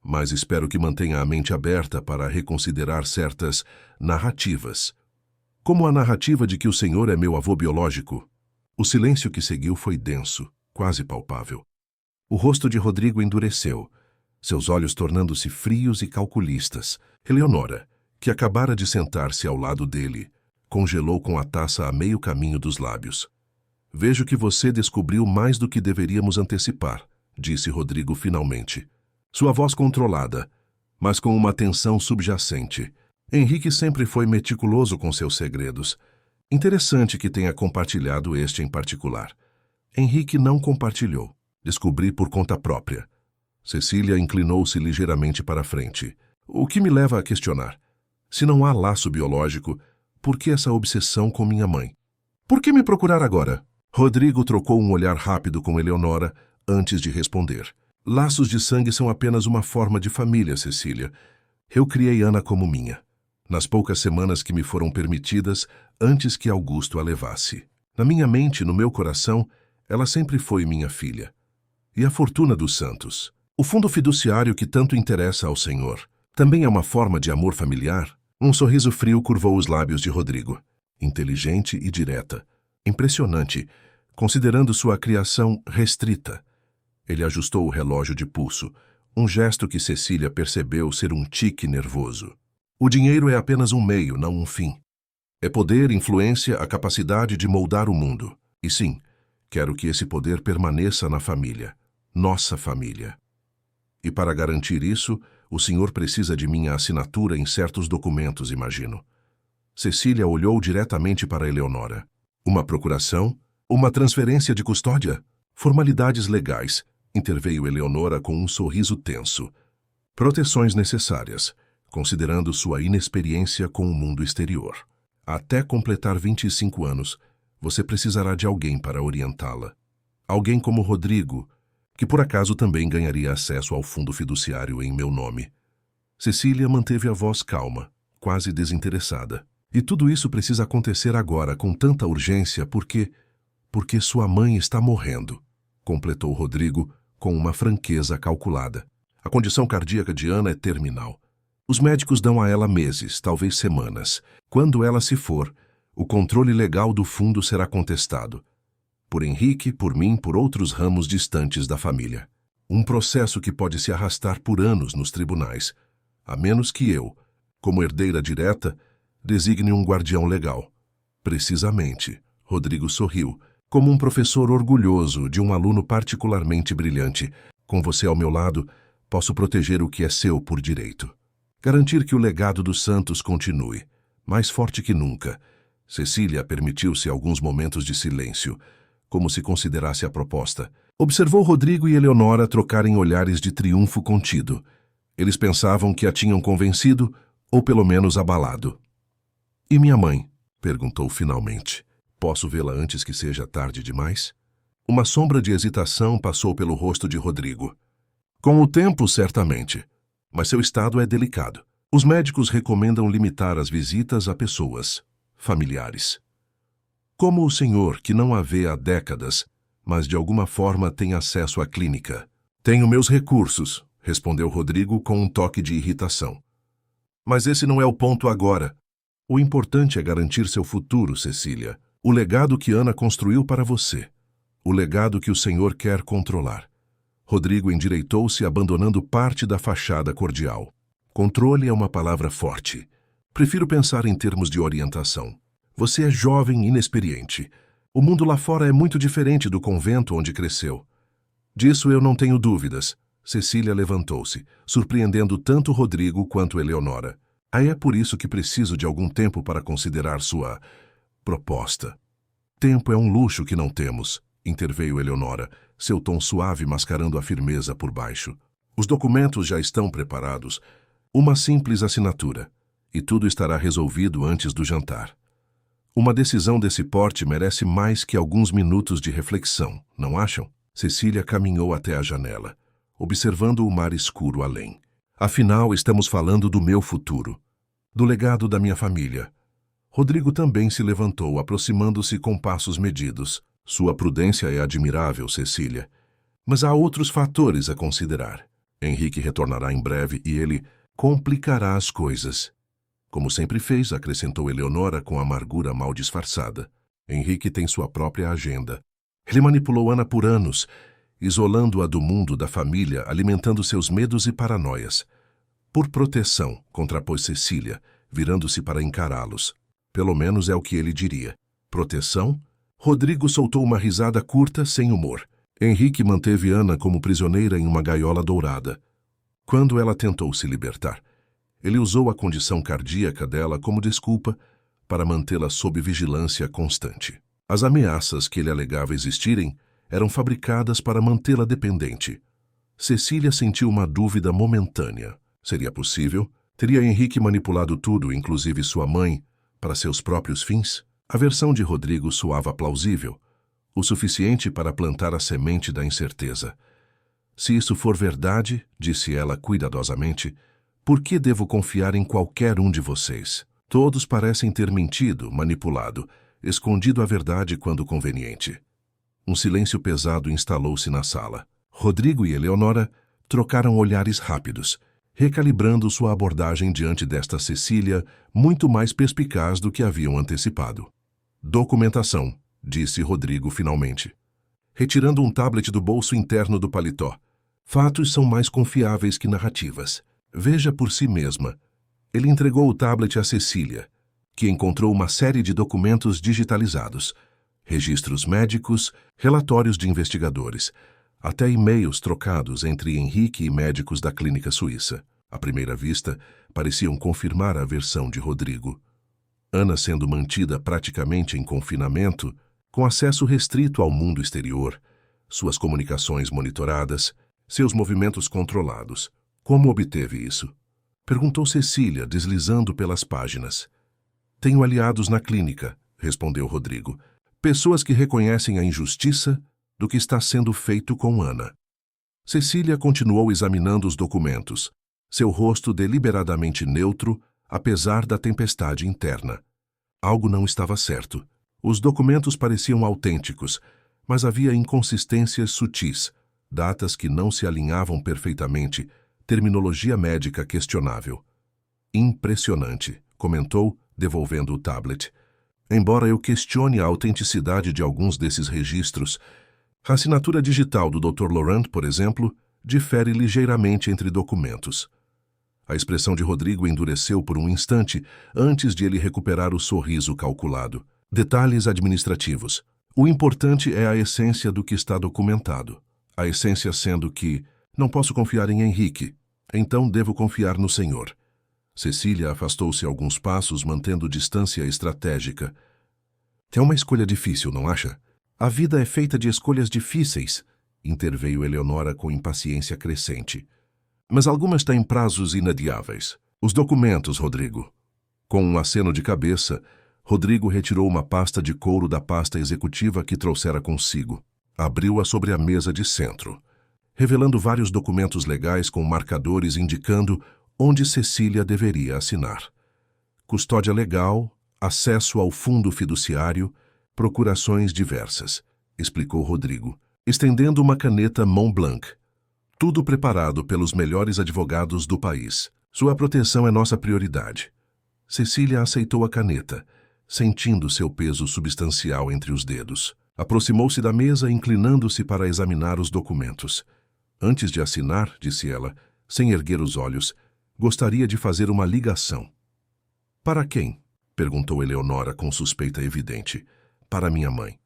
Mas espero que mantenha a mente aberta para reconsiderar certas narrativas. Como a narrativa de que o senhor é meu avô biológico. O silêncio que seguiu foi denso, quase palpável. O rosto de Rodrigo endureceu, seus olhos tornando-se frios e calculistas. Eleonora, que acabara de sentar-se ao lado dele, congelou com a taça a meio caminho dos lábios. Vejo que você descobriu mais do que deveríamos antecipar, disse Rodrigo finalmente. Sua voz controlada, mas com uma tensão subjacente. Henrique sempre foi meticuloso com seus segredos. Interessante que tenha compartilhado este em particular. Henrique não compartilhou. Descobri por conta própria. Cecília inclinou-se ligeiramente para a frente. O que me leva a questionar. Se não há laço biológico, por que essa obsessão com minha mãe? Por que me procurar agora? Rodrigo trocou um olhar rápido com Eleonora antes de responder. Laços de sangue são apenas uma forma de família, Cecília. Eu criei Ana como minha, nas poucas semanas que me foram permitidas antes que Augusto a levasse. Na minha mente, no meu coração, ela sempre foi minha filha. E a fortuna dos santos, o fundo fiduciário que tanto interessa ao Senhor, também é uma forma de amor familiar? Um sorriso frio curvou os lábios de Rodrigo. Inteligente e direta. Impressionante, considerando sua criação restrita. Ele ajustou o relógio de pulso, um gesto que Cecília percebeu ser um tique nervoso. O dinheiro é apenas um meio, não um fim. É poder, influência, a capacidade de moldar o mundo. E sim, quero que esse poder permaneça na família. Nossa família. E para garantir isso, o senhor precisa de minha assinatura em certos documentos, imagino. Cecília olhou diretamente para Eleonora. Uma procuração? Uma transferência de custódia? Formalidades legais, interveio Eleonora com um sorriso tenso. Proteções necessárias, considerando sua inexperiência com o mundo exterior. Até completar 25 anos, você precisará de alguém para orientá-la. Alguém como Rodrigo, que por acaso também ganharia acesso ao fundo fiduciário em meu nome. Cecília manteve a voz calma, quase desinteressada. E tudo isso precisa acontecer agora com tanta urgência porque sua mãe está morrendo, completou Rodrigo com uma franqueza calculada. A condição cardíaca de Ana é terminal. Os médicos dão a ela meses, talvez semanas. Quando ela se for, o controle legal do fundo será contestado. Por Henrique, por mim, por outros ramos distantes da família. Um processo que pode se arrastar por anos nos tribunais, a menos que eu, como herdeira direta, designe um guardião legal. Precisamente, Rodrigo sorriu, como um professor orgulhoso de um aluno particularmente brilhante. Com você ao meu lado, posso proteger o que é seu por direito. Garantir que o legado dos santos continue, mais forte que nunca. Cecília permitiu-se alguns momentos de silêncio, como se considerasse a proposta. Observou Rodrigo e Eleonora trocarem olhares de triunfo contido. Eles pensavam que a tinham convencido, ou pelo menos abalado. E minha mãe? Perguntou finalmente. Posso vê-la antes que seja tarde demais? Uma sombra de hesitação passou pelo rosto de Rodrigo. Com o tempo, certamente. Mas seu estado é delicado. Os médicos recomendam limitar as visitas a pessoas, familiares. Como o senhor, que não a vê há décadas, mas de alguma forma tem acesso à clínica. Tenho meus recursos, respondeu Rodrigo com um toque de irritação. Mas esse não é o ponto agora. O importante é garantir seu futuro, Cecília. O legado que Ana construiu para você. O legado que o senhor quer controlar. Rodrigo endireitou-se, abandonando parte da fachada cordial. Controle é uma palavra forte. Prefiro pensar em termos de orientação. Você é jovem e inexperiente. O mundo lá fora é muito diferente do convento onde cresceu. Disso eu não tenho dúvidas. Cecília levantou-se, surpreendendo tanto Rodrigo quanto Eleonora. Aí é por isso que preciso de algum tempo para considerar sua proposta. Tempo é um luxo que não temos, interveio Eleonora, seu tom suave mascarando a firmeza por baixo. Os documentos já estão preparados. Uma simples assinatura. E tudo estará resolvido antes do jantar. Uma decisão desse porte merece mais que alguns minutos de reflexão, não acham? Cecília caminhou até a janela, observando o mar escuro além. Afinal, estamos falando do meu futuro, do legado da minha família. Rodrigo também se levantou, aproximando-se com passos medidos. Sua prudência é admirável, Cecília. Mas há outros fatores a considerar. Henrique retornará em breve e ele complicará as coisas. Como sempre fez, acrescentou Eleonora com amargura mal disfarçada. Henrique tem sua própria agenda. Ele manipulou Ana por anos, isolando-a do mundo da família, alimentando seus medos e paranoias. Por proteção, contrapôs Cecília, virando-se para encará-los. Pelo menos é o que ele diria. Proteção? Rodrigo soltou uma risada curta, sem humor. Henrique manteve Ana como prisioneira em uma gaiola dourada. Quando ela tentou se libertar, ele usou a condição cardíaca dela como desculpa para mantê-la sob vigilância constante. As ameaças que ele alegava existirem eram fabricadas para mantê-la dependente. Cecília sentiu uma dúvida momentânea. Seria possível? Teria Henrique manipulado tudo, inclusive sua mãe, para seus próprios fins? A versão de Rodrigo soava plausível, o suficiente para plantar a semente da incerteza. Se isso for verdade, disse ela cuidadosamente, por que devo confiar em qualquer um de vocês? Todos parecem ter mentido, manipulado, escondido a verdade quando conveniente. Um silêncio pesado instalou-se na sala. Rodrigo e Eleonora trocaram olhares rápidos, recalibrando sua abordagem diante desta Cecília, muito mais perspicaz do que haviam antecipado. Documentação, disse Rodrigo finalmente, retirando um tablet do bolso interno do paletó. Fatos são mais confiáveis que narrativas. Veja por si mesma. Ele entregou o tablet a Cecília, que encontrou uma série de documentos digitalizados, registros médicos, relatórios de investigadores, até e-mails trocados entre Henrique e médicos da clínica suíça. À primeira vista, pareciam confirmar a versão de Rodrigo. Ana sendo mantida praticamente em confinamento, com acesso restrito ao mundo exterior, suas comunicações monitoradas, seus movimentos controlados. Como obteve isso? Perguntou Cecília, deslizando pelas páginas. Tenho aliados na clínica, respondeu Rodrigo. Pessoas que reconhecem a injustiça do que está sendo feito com Ana. Cecília continuou examinando os documentos, seu rosto deliberadamente neutro, apesar da tempestade interna. Algo não estava certo. Os documentos pareciam autênticos, mas havia inconsistências sutis, datas que não se alinhavam perfeitamente, terminologia médica questionável. Impressionante, comentou, devolvendo o tablet. Embora eu questione a autenticidade de alguns desses registros, a assinatura digital do Dr. Laurent, por exemplo, difere ligeiramente entre documentos. A expressão de Rodrigo endureceu por um instante antes de ele recuperar o sorriso calculado. Detalhes administrativos. O importante é a essência do que está documentado. A essência sendo que não posso confiar em Henrique, então devo confiar no Senhor. Cecília afastou-se alguns passos, mantendo distância estratégica. É uma escolha difícil, não acha? A vida é feita de escolhas difíceis, interveio Eleonora com impaciência crescente. Mas algumas têm prazos inadiáveis. Os documentos, Rodrigo. Com um aceno de cabeça, Rodrigo retirou uma pasta de couro da pasta executiva que trouxera consigo. Abriu-a sobre a mesa de centro, revelando vários documentos legais com marcadores indicando onde Cecília deveria assinar. Custódia legal, acesso ao fundo fiduciário, procurações diversas, explicou Rodrigo, estendendo uma caneta Montblanc. Tudo preparado pelos melhores advogados do país. Sua proteção é nossa prioridade. Cecília aceitou a caneta, sentindo seu peso substancial entre os dedos. Aproximou-se da mesa, inclinando-se para examinar os documentos. Antes de assinar, disse ela, sem erguer os olhos, gostaria de fazer uma ligação. Para quem? Perguntou Eleonora com suspeita evidente. Para minha mãe.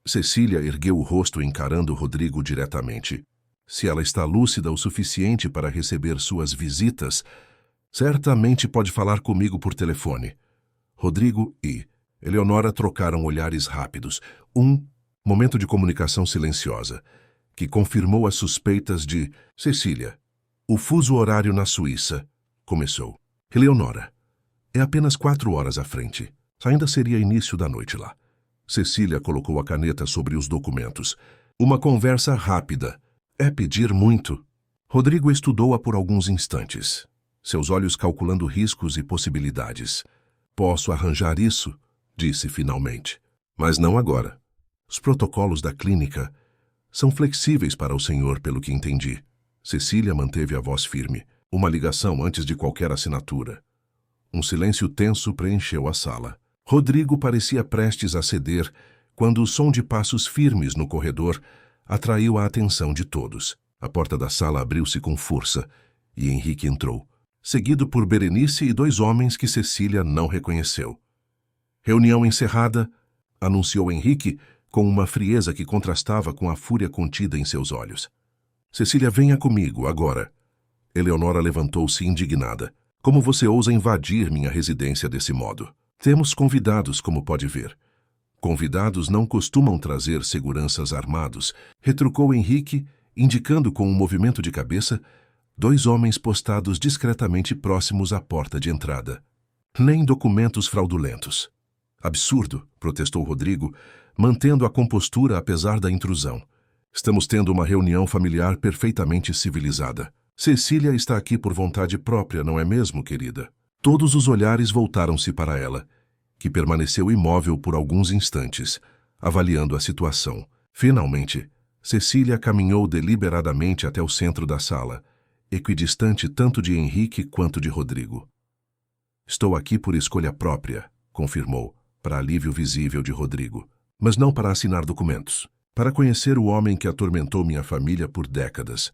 Cecília ergueu o rosto encarando Rodrigo diretamente. Se ela está lúcida o suficiente para receber suas visitas, certamente pode falar comigo por telefone. Rodrigo e Eleonora trocaram olhares rápidos. Momento de comunicação silenciosa, que confirmou as suspeitas de Cecília. O fuso horário na Suíça. Começou. Eleonora. É apenas 4 horas à frente. Ainda seria início da noite lá. Cecília colocou a caneta sobre os documentos. Uma conversa rápida. É pedir muito. Rodrigo estudou-a por alguns instantes, seus olhos calculando riscos e possibilidades. Posso arranjar isso, disse finalmente. Mas não agora. Os protocolos da clínica são flexíveis para o senhor, pelo que entendi. Cecília manteve a voz firme. Uma ligação antes de qualquer assinatura. Um silêncio tenso preencheu a sala. Rodrigo parecia prestes a ceder quando o som de passos firmes no corredor atraiu a atenção de todos. A porta da sala abriu-se com força e Henrique entrou, seguido por Berenice e 2 homens que Cecília não reconheceu. Reunião encerrada, anunciou Henrique com uma frieza que contrastava com a fúria contida em seus olhos. Cecília, venha comigo, agora. Eleonora levantou-se indignada. Como você ousa invadir minha residência desse modo? Temos convidados, como pode ver. Convidados não costumam trazer seguranças armados, retrucou Henrique, indicando com um movimento de cabeça 2 homens postados discretamente próximos à porta de entrada. Nem documentos fraudulentos. Absurdo, protestou Rodrigo, mantendo a compostura apesar da intrusão. Estamos tendo uma reunião familiar perfeitamente civilizada. Cecília está aqui por vontade própria, não é mesmo, querida? Todos os olhares voltaram-se para ela, que permaneceu imóvel por alguns instantes, avaliando a situação. Finalmente, Cecília caminhou deliberadamente até o centro da sala, equidistante tanto de Henrique quanto de Rodrigo. Estou aqui por escolha própria, confirmou, para alívio visível de Rodrigo, mas não para assinar documentos. Para conhecer o homem que atormentou minha família por décadas.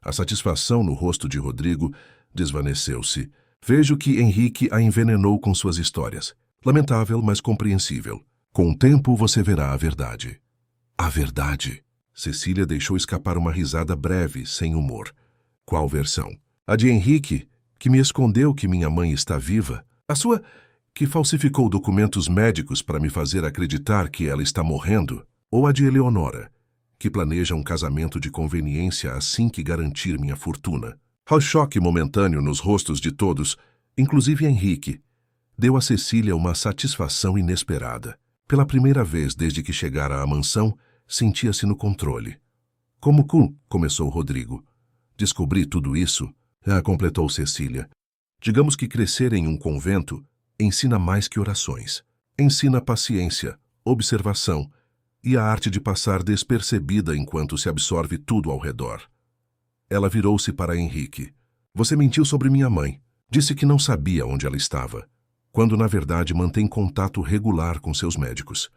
A satisfação no rosto de Rodrigo desvaneceu-se. Vejo que Henrique a envenenou com suas histórias. Lamentável, mas compreensível. Com o tempo você verá a verdade. A verdade? Cecília deixou escapar uma risada breve, sem humor. Qual versão? A de Henrique, que me escondeu que minha mãe está viva? A sua, que falsificou documentos médicos para me fazer acreditar que ela está morrendo? Ou a de Eleonora, que planeja um casamento de conveniência assim que garantir minha fortuna? Ao choque momentâneo nos rostos de todos, inclusive Henrique, deu a Cecília uma satisfação inesperada. Pela primeira vez desde que chegara à mansão, sentia-se no controle. Como começou Rodrigo. Descobri tudo isso, completou Cecília. Digamos que crescer em um convento ensina mais que orações. Ensina paciência, observação, e a arte de passar despercebida enquanto se absorve tudo ao redor. Ela virou-se para Henrique. Você mentiu sobre minha mãe. Disse que não sabia onde ela estava, quando na verdade mantém contato regular com seus médicos.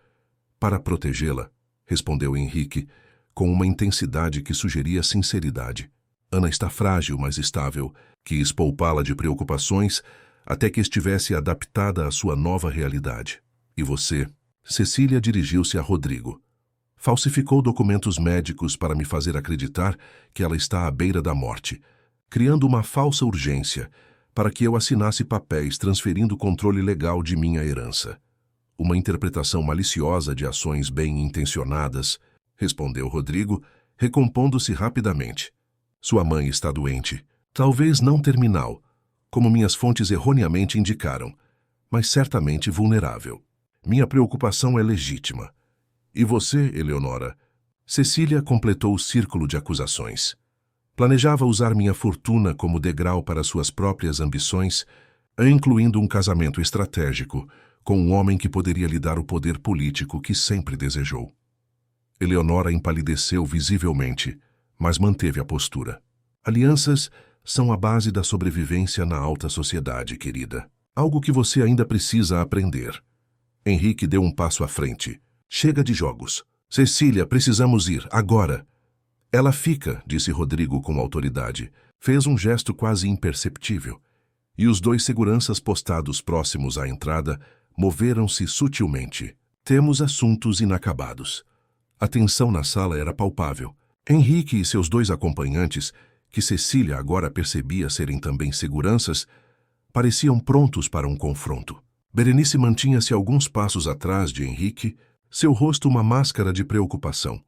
Para protegê-la, respondeu Henrique, com uma intensidade que sugeria sinceridade. Ana está frágil, mas estável. Quis poupá-la de preocupações até que estivesse adaptada à sua nova realidade. E você? Cecília dirigiu-se a Rodrigo. Falsificou documentos médicos para me fazer acreditar que ela está à beira da morte, criando uma falsa urgência para que eu assinasse papéis transferindo o controle legal de minha herança. Uma interpretação maliciosa de ações bem-intencionadas, respondeu Rodrigo, recompondo-se rapidamente. Sua mãe está doente, talvez não terminal, como minhas fontes erroneamente indicaram, mas certamente vulnerável. Minha preocupação é legítima. E você, Eleonora? Cecília completou o círculo de acusações. Planejava usar minha fortuna como degrau para suas próprias ambições, incluindo um casamento estratégico com um homem que poderia lhe dar o poder político que sempre desejou. Eleonora empalideceu visivelmente, mas manteve a postura. Alianças são a base da sobrevivência na alta sociedade, querida. Algo que você ainda precisa aprender. Henrique deu um passo à frente. Chega de jogos. Cecília, precisamos ir, agora. Ela fica, disse Rodrigo com autoridade. Fez um gesto quase imperceptível. E os 2 seguranças postados próximos à entrada moveram-se sutilmente. Temos assuntos inacabados. A tensão na sala era palpável. Henrique e seus 2 acompanhantes, que Cecília agora percebia serem também seguranças, pareciam prontos para um confronto. Berenice mantinha-se alguns passos atrás de Henrique, seu rosto uma máscara de preocupação.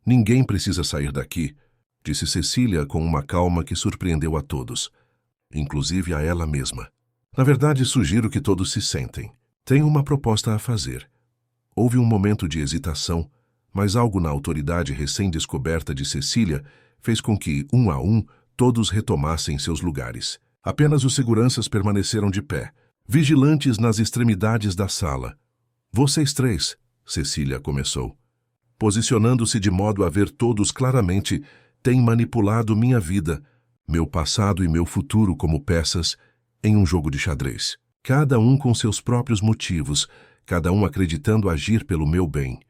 Ninguém precisa sair daqui, disse Cecília com uma calma que surpreendeu a todos, inclusive a ela mesma. Na verdade, sugiro que todos se sentem. Tenho uma proposta a fazer. Houve um momento de hesitação, mas algo na autoridade recém-descoberta de Cecília fez com que, um a um, todos retomassem seus lugares. Apenas os seguranças permaneceram de pé, vigilantes nas extremidades da sala. Vocês três, Cecília começou, posicionando-se de modo a ver todos claramente, têm manipulado minha vida, meu passado e meu futuro como peças em um jogo de xadrez. Cada um com seus próprios motivos, cada um acreditando agir pelo meu bem,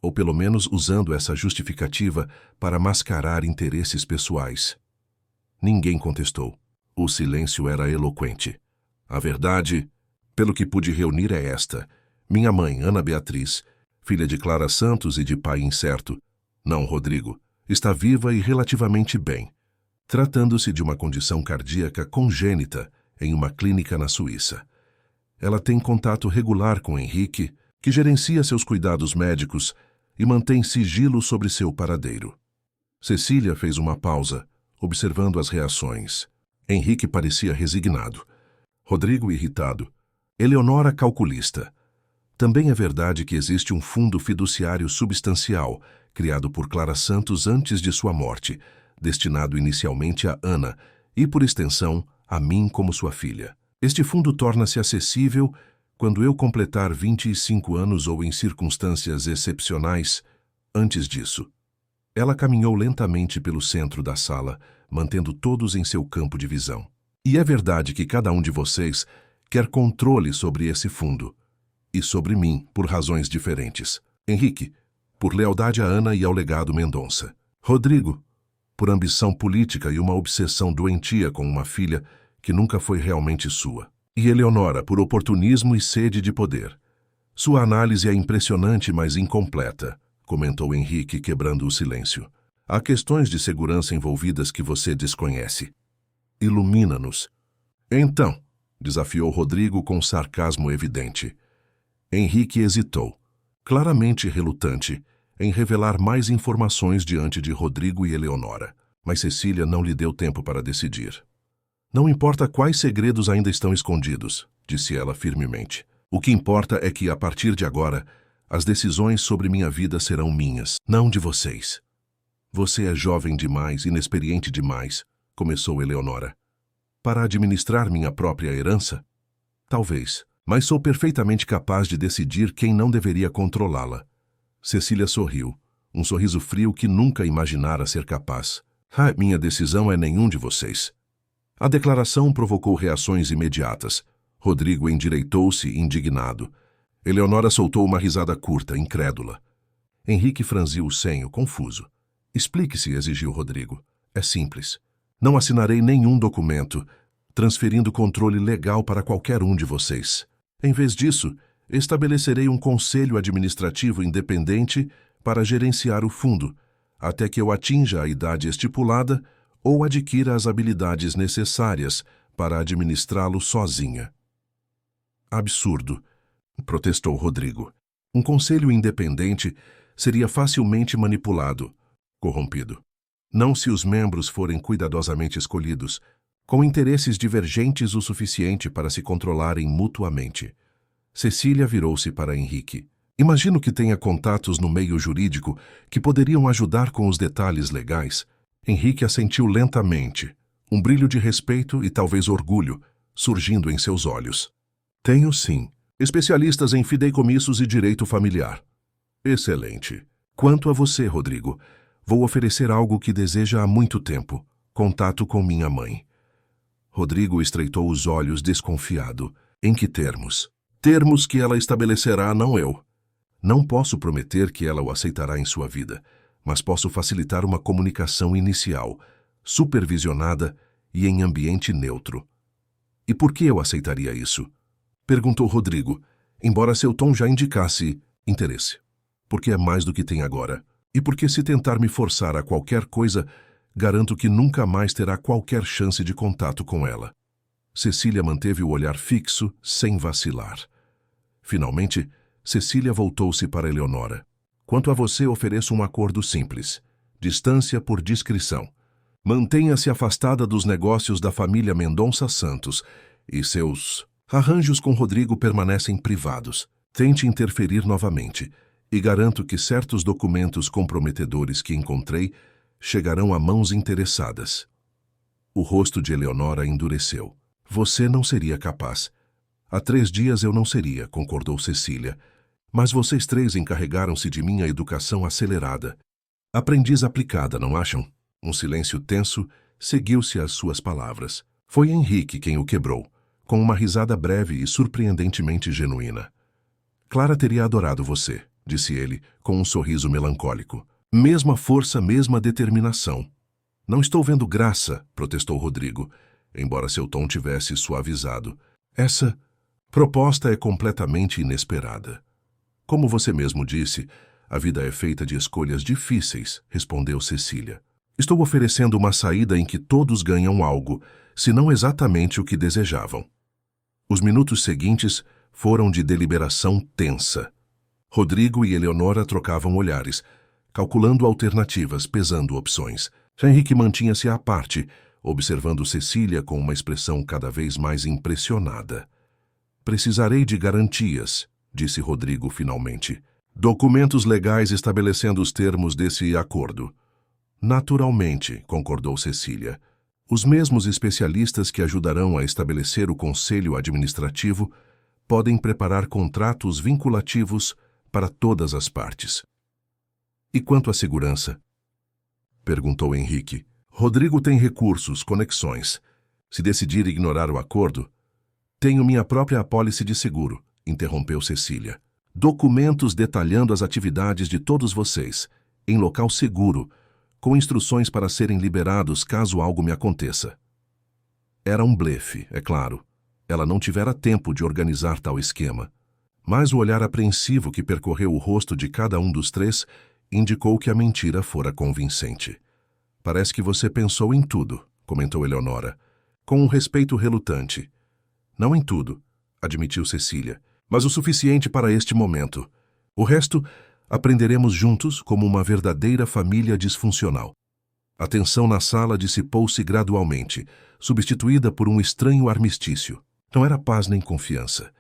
ou pelo menos usando essa justificativa para mascarar interesses pessoais. Ninguém contestou. O silêncio era eloquente. A verdade, pelo que pude reunir, é esta. Minha mãe, Ana Beatriz, filha de Clara Santos e de pai incerto, não Rodrigo, está viva e relativamente bem, tratando-se de uma condição cardíaca congênita em uma clínica na Suíça. Ela tem contato regular com Henrique, que gerencia seus cuidados médicos e mantém sigilo sobre seu paradeiro. Cecília fez uma pausa, observando as reações. Henrique parecia resignado. Rodrigo irritado. Eleonora calculista. Também é verdade que existe um fundo fiduciário substancial, criado por Clara Santos antes de sua morte, destinado inicialmente a Ana e, por extensão, a mim como sua filha. Este fundo torna-se acessível quando eu completar 25 anos ou em circunstâncias excepcionais. Antes disso, ela caminhou lentamente pelo centro da sala, mantendo todos em seu campo de visão. E é verdade que cada um de vocês quer controle sobre esse fundo. E sobre mim, por razões diferentes. Henrique, por lealdade a Ana e ao legado Mendonça. Rodrigo, por ambição política e uma obsessão doentia com uma filha que nunca foi realmente sua. E Eleonora, por oportunismo e sede de poder. Sua análise é impressionante, mas incompleta, comentou Henrique, quebrando o silêncio. Há questões de segurança envolvidas que você desconhece. Ilumina-nos. Então, desafiou Rodrigo com sarcasmo evidente. Henrique hesitou, claramente relutante, em revelar mais informações diante de Rodrigo e Eleonora, mas Cecília não lhe deu tempo para decidir. Não importa quais segredos ainda estão escondidos, disse ela firmemente. O que importa é que, a partir de agora, as decisões sobre minha vida serão minhas, não de vocês. Você é jovem demais, inexperiente demais, começou Eleonora. Para administrar minha própria herança? Talvez, mas sou perfeitamente capaz de decidir quem não deveria controlá-la. Cecília sorriu, um sorriso frio que nunca imaginara ser capaz. Minha decisão é nenhum de vocês. A declaração provocou reações imediatas. Rodrigo endireitou-se, indignado. Eleonora soltou uma risada curta, incrédula. Henrique franziu o senho, confuso. Explique-se, exigiu Rodrigo. É simples. Não assinarei nenhum documento, transferindo controle legal para qualquer um de vocês. Em vez disso, estabelecerei um conselho administrativo independente para gerenciar o fundo, até que eu atinja a idade estipulada ou adquira as habilidades necessárias para administrá-lo sozinha. Absurdo, protestou Rodrigo. Um conselho independente seria facilmente manipulado, corrompido. Não se os membros forem cuidadosamente escolhidos, com interesses divergentes o suficiente para se controlarem mutuamente. Cecília virou-se para Henrique. Imagino que tenha contatos no meio jurídico que poderiam ajudar com os detalhes legais. Henrique assentiu lentamente, um brilho de respeito e talvez orgulho surgindo em seus olhos. Tenho sim. Especialistas em fideicomissos e direito familiar. Excelente. Quanto a você, Rodrigo, vou oferecer algo que deseja há muito tempo. Contato com minha mãe. Rodrigo estreitou os olhos desconfiado. Em que termos? Termos que ela estabelecerá, não eu. Não posso prometer que ela o aceitará em sua vida, mas posso facilitar uma comunicação inicial, supervisionada e em ambiente neutro. E por que eu aceitaria isso? Perguntou Rodrigo, embora seu tom já indicasse interesse. Porque é mais do que tem agora. E porque se tentar me forçar a qualquer coisa, garanto que nunca mais terá qualquer chance de contato com ela. Cecília manteve o olhar fixo, sem vacilar. Finalmente, Cecília voltou-se para Eleonora. Quanto a você, ofereço um acordo simples. Distância por discrição. Mantenha-se afastada dos negócios da família Mendonça Santos e seus arranjos com Rodrigo permanecem privados. Tente interferir novamente e garanto que certos documentos comprometedores que encontrei chegarão a mãos interessadas. O rosto de Eleonora endureceu. Você não seria capaz. Há 3 dias eu não seria, concordou Cecília. Mas vocês 3 encarregaram-se de minha educação acelerada. Aprendiz aplicada, não acham? Um silêncio tenso seguiu-se às suas palavras. Foi Henrique quem o quebrou, com uma risada breve e surpreendentemente genuína. Clara teria adorado você, disse ele, com um sorriso melancólico. Mesma força, mesma determinação. Não estou vendo graça, protestou Rodrigo, embora seu tom tivesse suavizado. Essa proposta é completamente inesperada. Como você mesmo disse, a vida é feita de escolhas difíceis, respondeu Cecília. Estou oferecendo uma saída em que todos ganham algo, se não exatamente o que desejavam. Os minutos seguintes foram de deliberação tensa. Rodrigo e Eleonora trocavam olhares, calculando alternativas, pesando opções. Henrique mantinha-se à parte, observando Cecília com uma expressão cada vez mais impressionada. Precisarei de garantias, disse Rodrigo finalmente. Documentos legais estabelecendo os termos desse acordo. Naturalmente, concordou Cecília. Os mesmos especialistas que ajudarão a estabelecer o conselho administrativo podem preparar contratos vinculativos para todas as partes. E quanto à segurança? Perguntou Henrique. Rodrigo tem recursos, conexões. Se decidir ignorar o acordo, tenho minha própria apólice de seguro, interrompeu Cecília. Documentos detalhando as atividades de todos vocês, em local seguro, com instruções para serem liberados caso algo me aconteça. Era um blefe, é claro. Ela não tivera tempo de organizar tal esquema. Mas o olhar apreensivo que percorreu o rosto de cada um dos 3 indicou que a mentira fora convincente. Parece que você pensou em tudo, comentou Eleonora, com um respeito relutante. Não em tudo, admitiu Cecília, mas o suficiente para este momento. O resto aprenderemos juntos como uma verdadeira família disfuncional. A tensão na sala dissipou-se gradualmente, substituída por um estranho armistício. Não era paz nem confiança,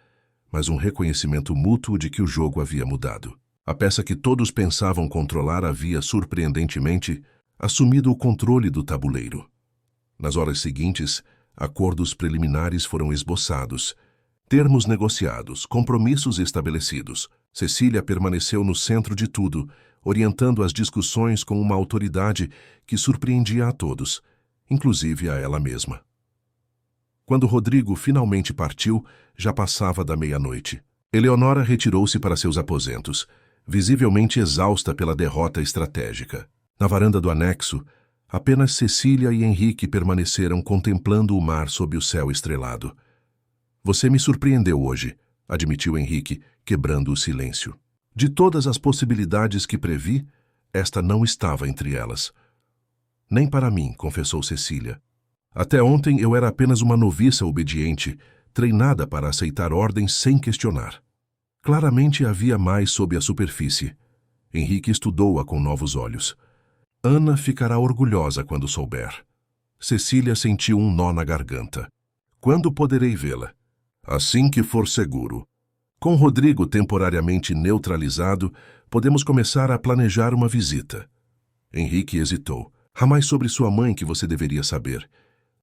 mas um reconhecimento mútuo de que o jogo havia mudado. A peça que todos pensavam controlar havia, surpreendentemente, assumido o controle do tabuleiro. Nas horas seguintes, acordos preliminares foram esboçados, termos negociados, compromissos estabelecidos. Cecília permaneceu no centro de tudo, orientando as discussões com uma autoridade que surpreendia a todos, inclusive a ela mesma. Quando Rodrigo finalmente partiu, já passava da meia-noite. Eleonora retirou-se para seus aposentos, visivelmente exausta pela derrota estratégica. Na varanda do anexo, apenas Cecília e Henrique permaneceram contemplando o mar sob o céu estrelado. Você me surpreendeu hoje, admitiu Henrique, quebrando o silêncio. De todas as possibilidades que previ, esta não estava entre elas. Nem para mim, confessou Cecília. Até ontem eu era apenas uma noviça obediente, treinada para aceitar ordens sem questionar. Claramente havia mais sob a superfície. Henrique estudou-a com novos olhos. Ana ficará orgulhosa quando souber. Cecília sentiu um nó na garganta. Quando poderei vê-la? Assim que for seguro. Com Rodrigo temporariamente neutralizado, podemos começar a planejar uma visita. Henrique hesitou. Há mais sobre sua mãe que você deveria saber.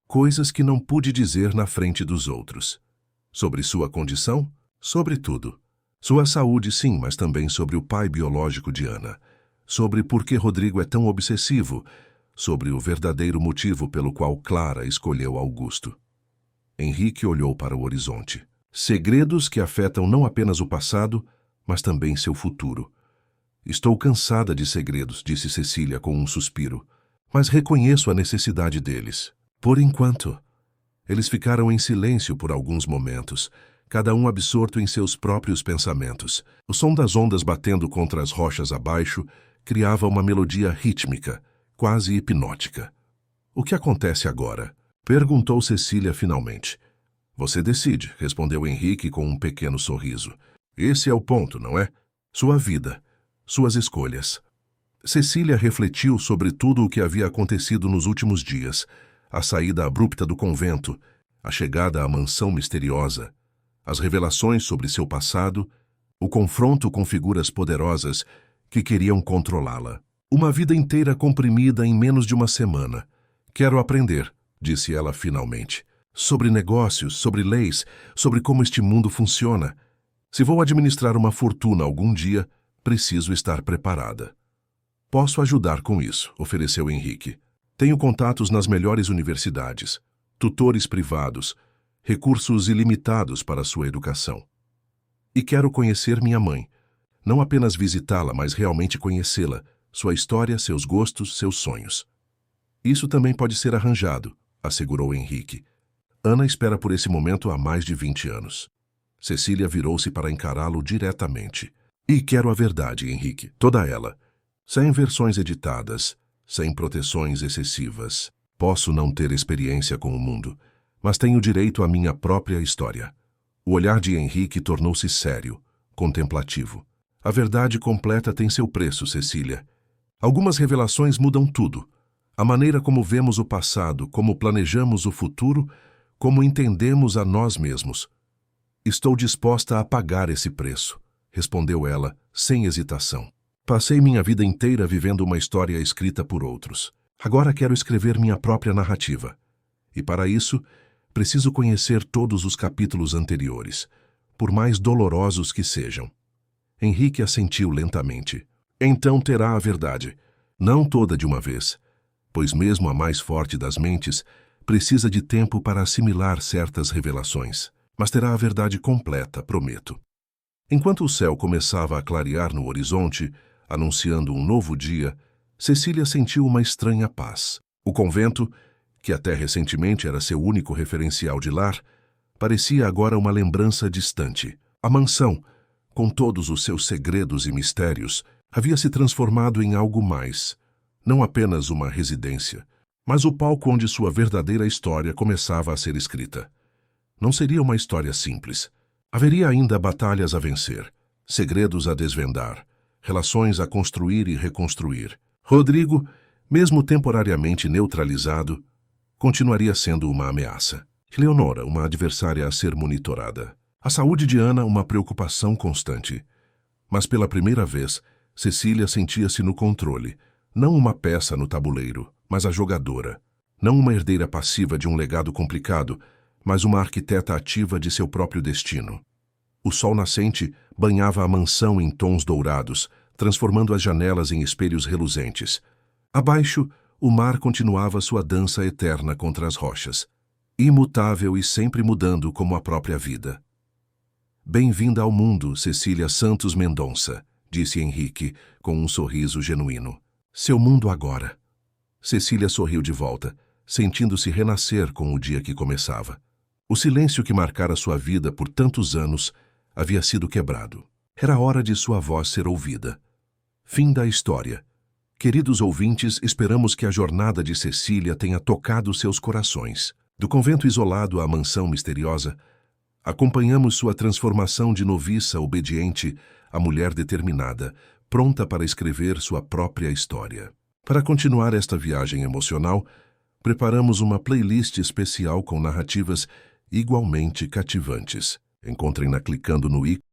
Coisas que não pude dizer na frente dos outros. Sobre sua condição? Sobre tudo. Sua saúde, sim, mas também sobre o pai biológico de Ana. Sobre por que Rodrigo é tão obsessivo. Sobre o verdadeiro motivo pelo qual Clara escolheu Augusto. Henrique olhou para o horizonte. Segredos que afetam não apenas o passado, mas também seu futuro. Estou cansada de segredos, disse Cecília com um suspiro, mas reconheço a necessidade deles. Por enquanto. Eles ficaram em silêncio por alguns momentos, cada um absorto em seus próprios pensamentos. O som das ondas batendo contra as rochas abaixo criava uma melodia rítmica, quase hipnótica. O que acontece agora? Perguntou Cecília finalmente. Você decide, respondeu Henrique com um pequeno sorriso. Esse é o ponto, não é? Sua vida, suas escolhas. Cecília refletiu sobre tudo o que havia acontecido nos últimos dias, a saída abrupta do convento, a chegada à mansão misteriosa, as revelações sobre seu passado, o confronto com figuras poderosas que queriam controlá-la. Uma vida inteira comprimida em menos de uma semana. Quero aprender, disse ela finalmente. sobre negócios, sobre leis, sobre como este mundo funciona. Se vou administrar uma fortuna algum dia, preciso estar preparada. Posso ajudar com isso, ofereceu Henrique. Tenho contatos nas melhores universidades, tutores privados, recursos ilimitados para sua educação. E quero conhecer minha mãe. Não apenas visitá-la, mas realmente conhecê-la, sua história, seus gostos, seus sonhos. Isso também pode ser arranjado, assegurou Henrique. Ana espera por esse momento há mais de 20 anos. Cecília virou-se para encará-lo diretamente. E quero a verdade, Henrique, toda ela. Sem versões editadas, sem proteções excessivas. Posso não ter experiência com o mundo, mas tenho direito à minha própria história. O olhar de Henrique tornou-se sério, contemplativo. A verdade completa tem seu preço, Cecília. Algumas revelações mudam tudo. A maneira como vemos o passado, como planejamos o futuro, como entendemos a nós mesmos. Estou disposta a pagar esse preço, respondeu ela, sem hesitação. Passei minha vida inteira vivendo uma história escrita por outros. Agora quero escrever minha própria narrativa. E para isso, preciso conhecer todos os capítulos anteriores, por mais dolorosos que sejam. Henrique assentiu lentamente. Então terá a verdade, não toda de uma vez, pois mesmo a mais forte das mentes precisa de tempo para assimilar certas revelações, mas terá a verdade completa, prometo. Enquanto o céu começava a clarear no horizonte, anunciando um novo dia, Cecília sentiu uma estranha paz. O convento, que até recentemente era seu único referencial de lar, parecia agora uma lembrança distante. A mansão, com todos os seus segredos e mistérios, havia se transformado em algo mais. Não apenas uma residência, mas o palco onde sua verdadeira história começava a ser escrita. Não seria uma história simples. Haveria ainda batalhas a vencer, segredos a desvendar, relações a construir e reconstruir. Rodrigo, mesmo temporariamente neutralizado, continuaria sendo uma ameaça. Leonora, uma adversária a ser monitorada. A saúde de Ana, uma preocupação constante. Mas pela primeira vez, Cecília sentia-se no controle, não uma peça no tabuleiro, mas a jogadora. Não uma herdeira passiva de um legado complicado, mas uma arquiteta ativa de seu próprio destino. O sol nascente banhava a mansão em tons dourados, transformando as janelas em espelhos reluzentes. Abaixo, o mar continuava sua dança eterna contra as rochas, imutável e sempre mudando como a própria vida. Bem-vinda ao mundo, Cecília Santos Mendonça, disse Henrique, com um sorriso genuíno. Seu mundo agora. Cecília sorriu de volta, sentindo-se renascer com o dia que começava. O silêncio que marcara sua vida por tantos anos havia sido quebrado. Era hora de sua voz ser ouvida. Fim da história. Queridos ouvintes, esperamos que a jornada de Cecília tenha tocado seus corações. Do convento isolado à mansão misteriosa, acompanhamos sua transformação de noviça obediente a mulher determinada, pronta para escrever sua própria história. Para continuar esta viagem emocional, preparamos uma playlist especial com narrativas igualmente cativantes. Encontrem-na clicando no ícone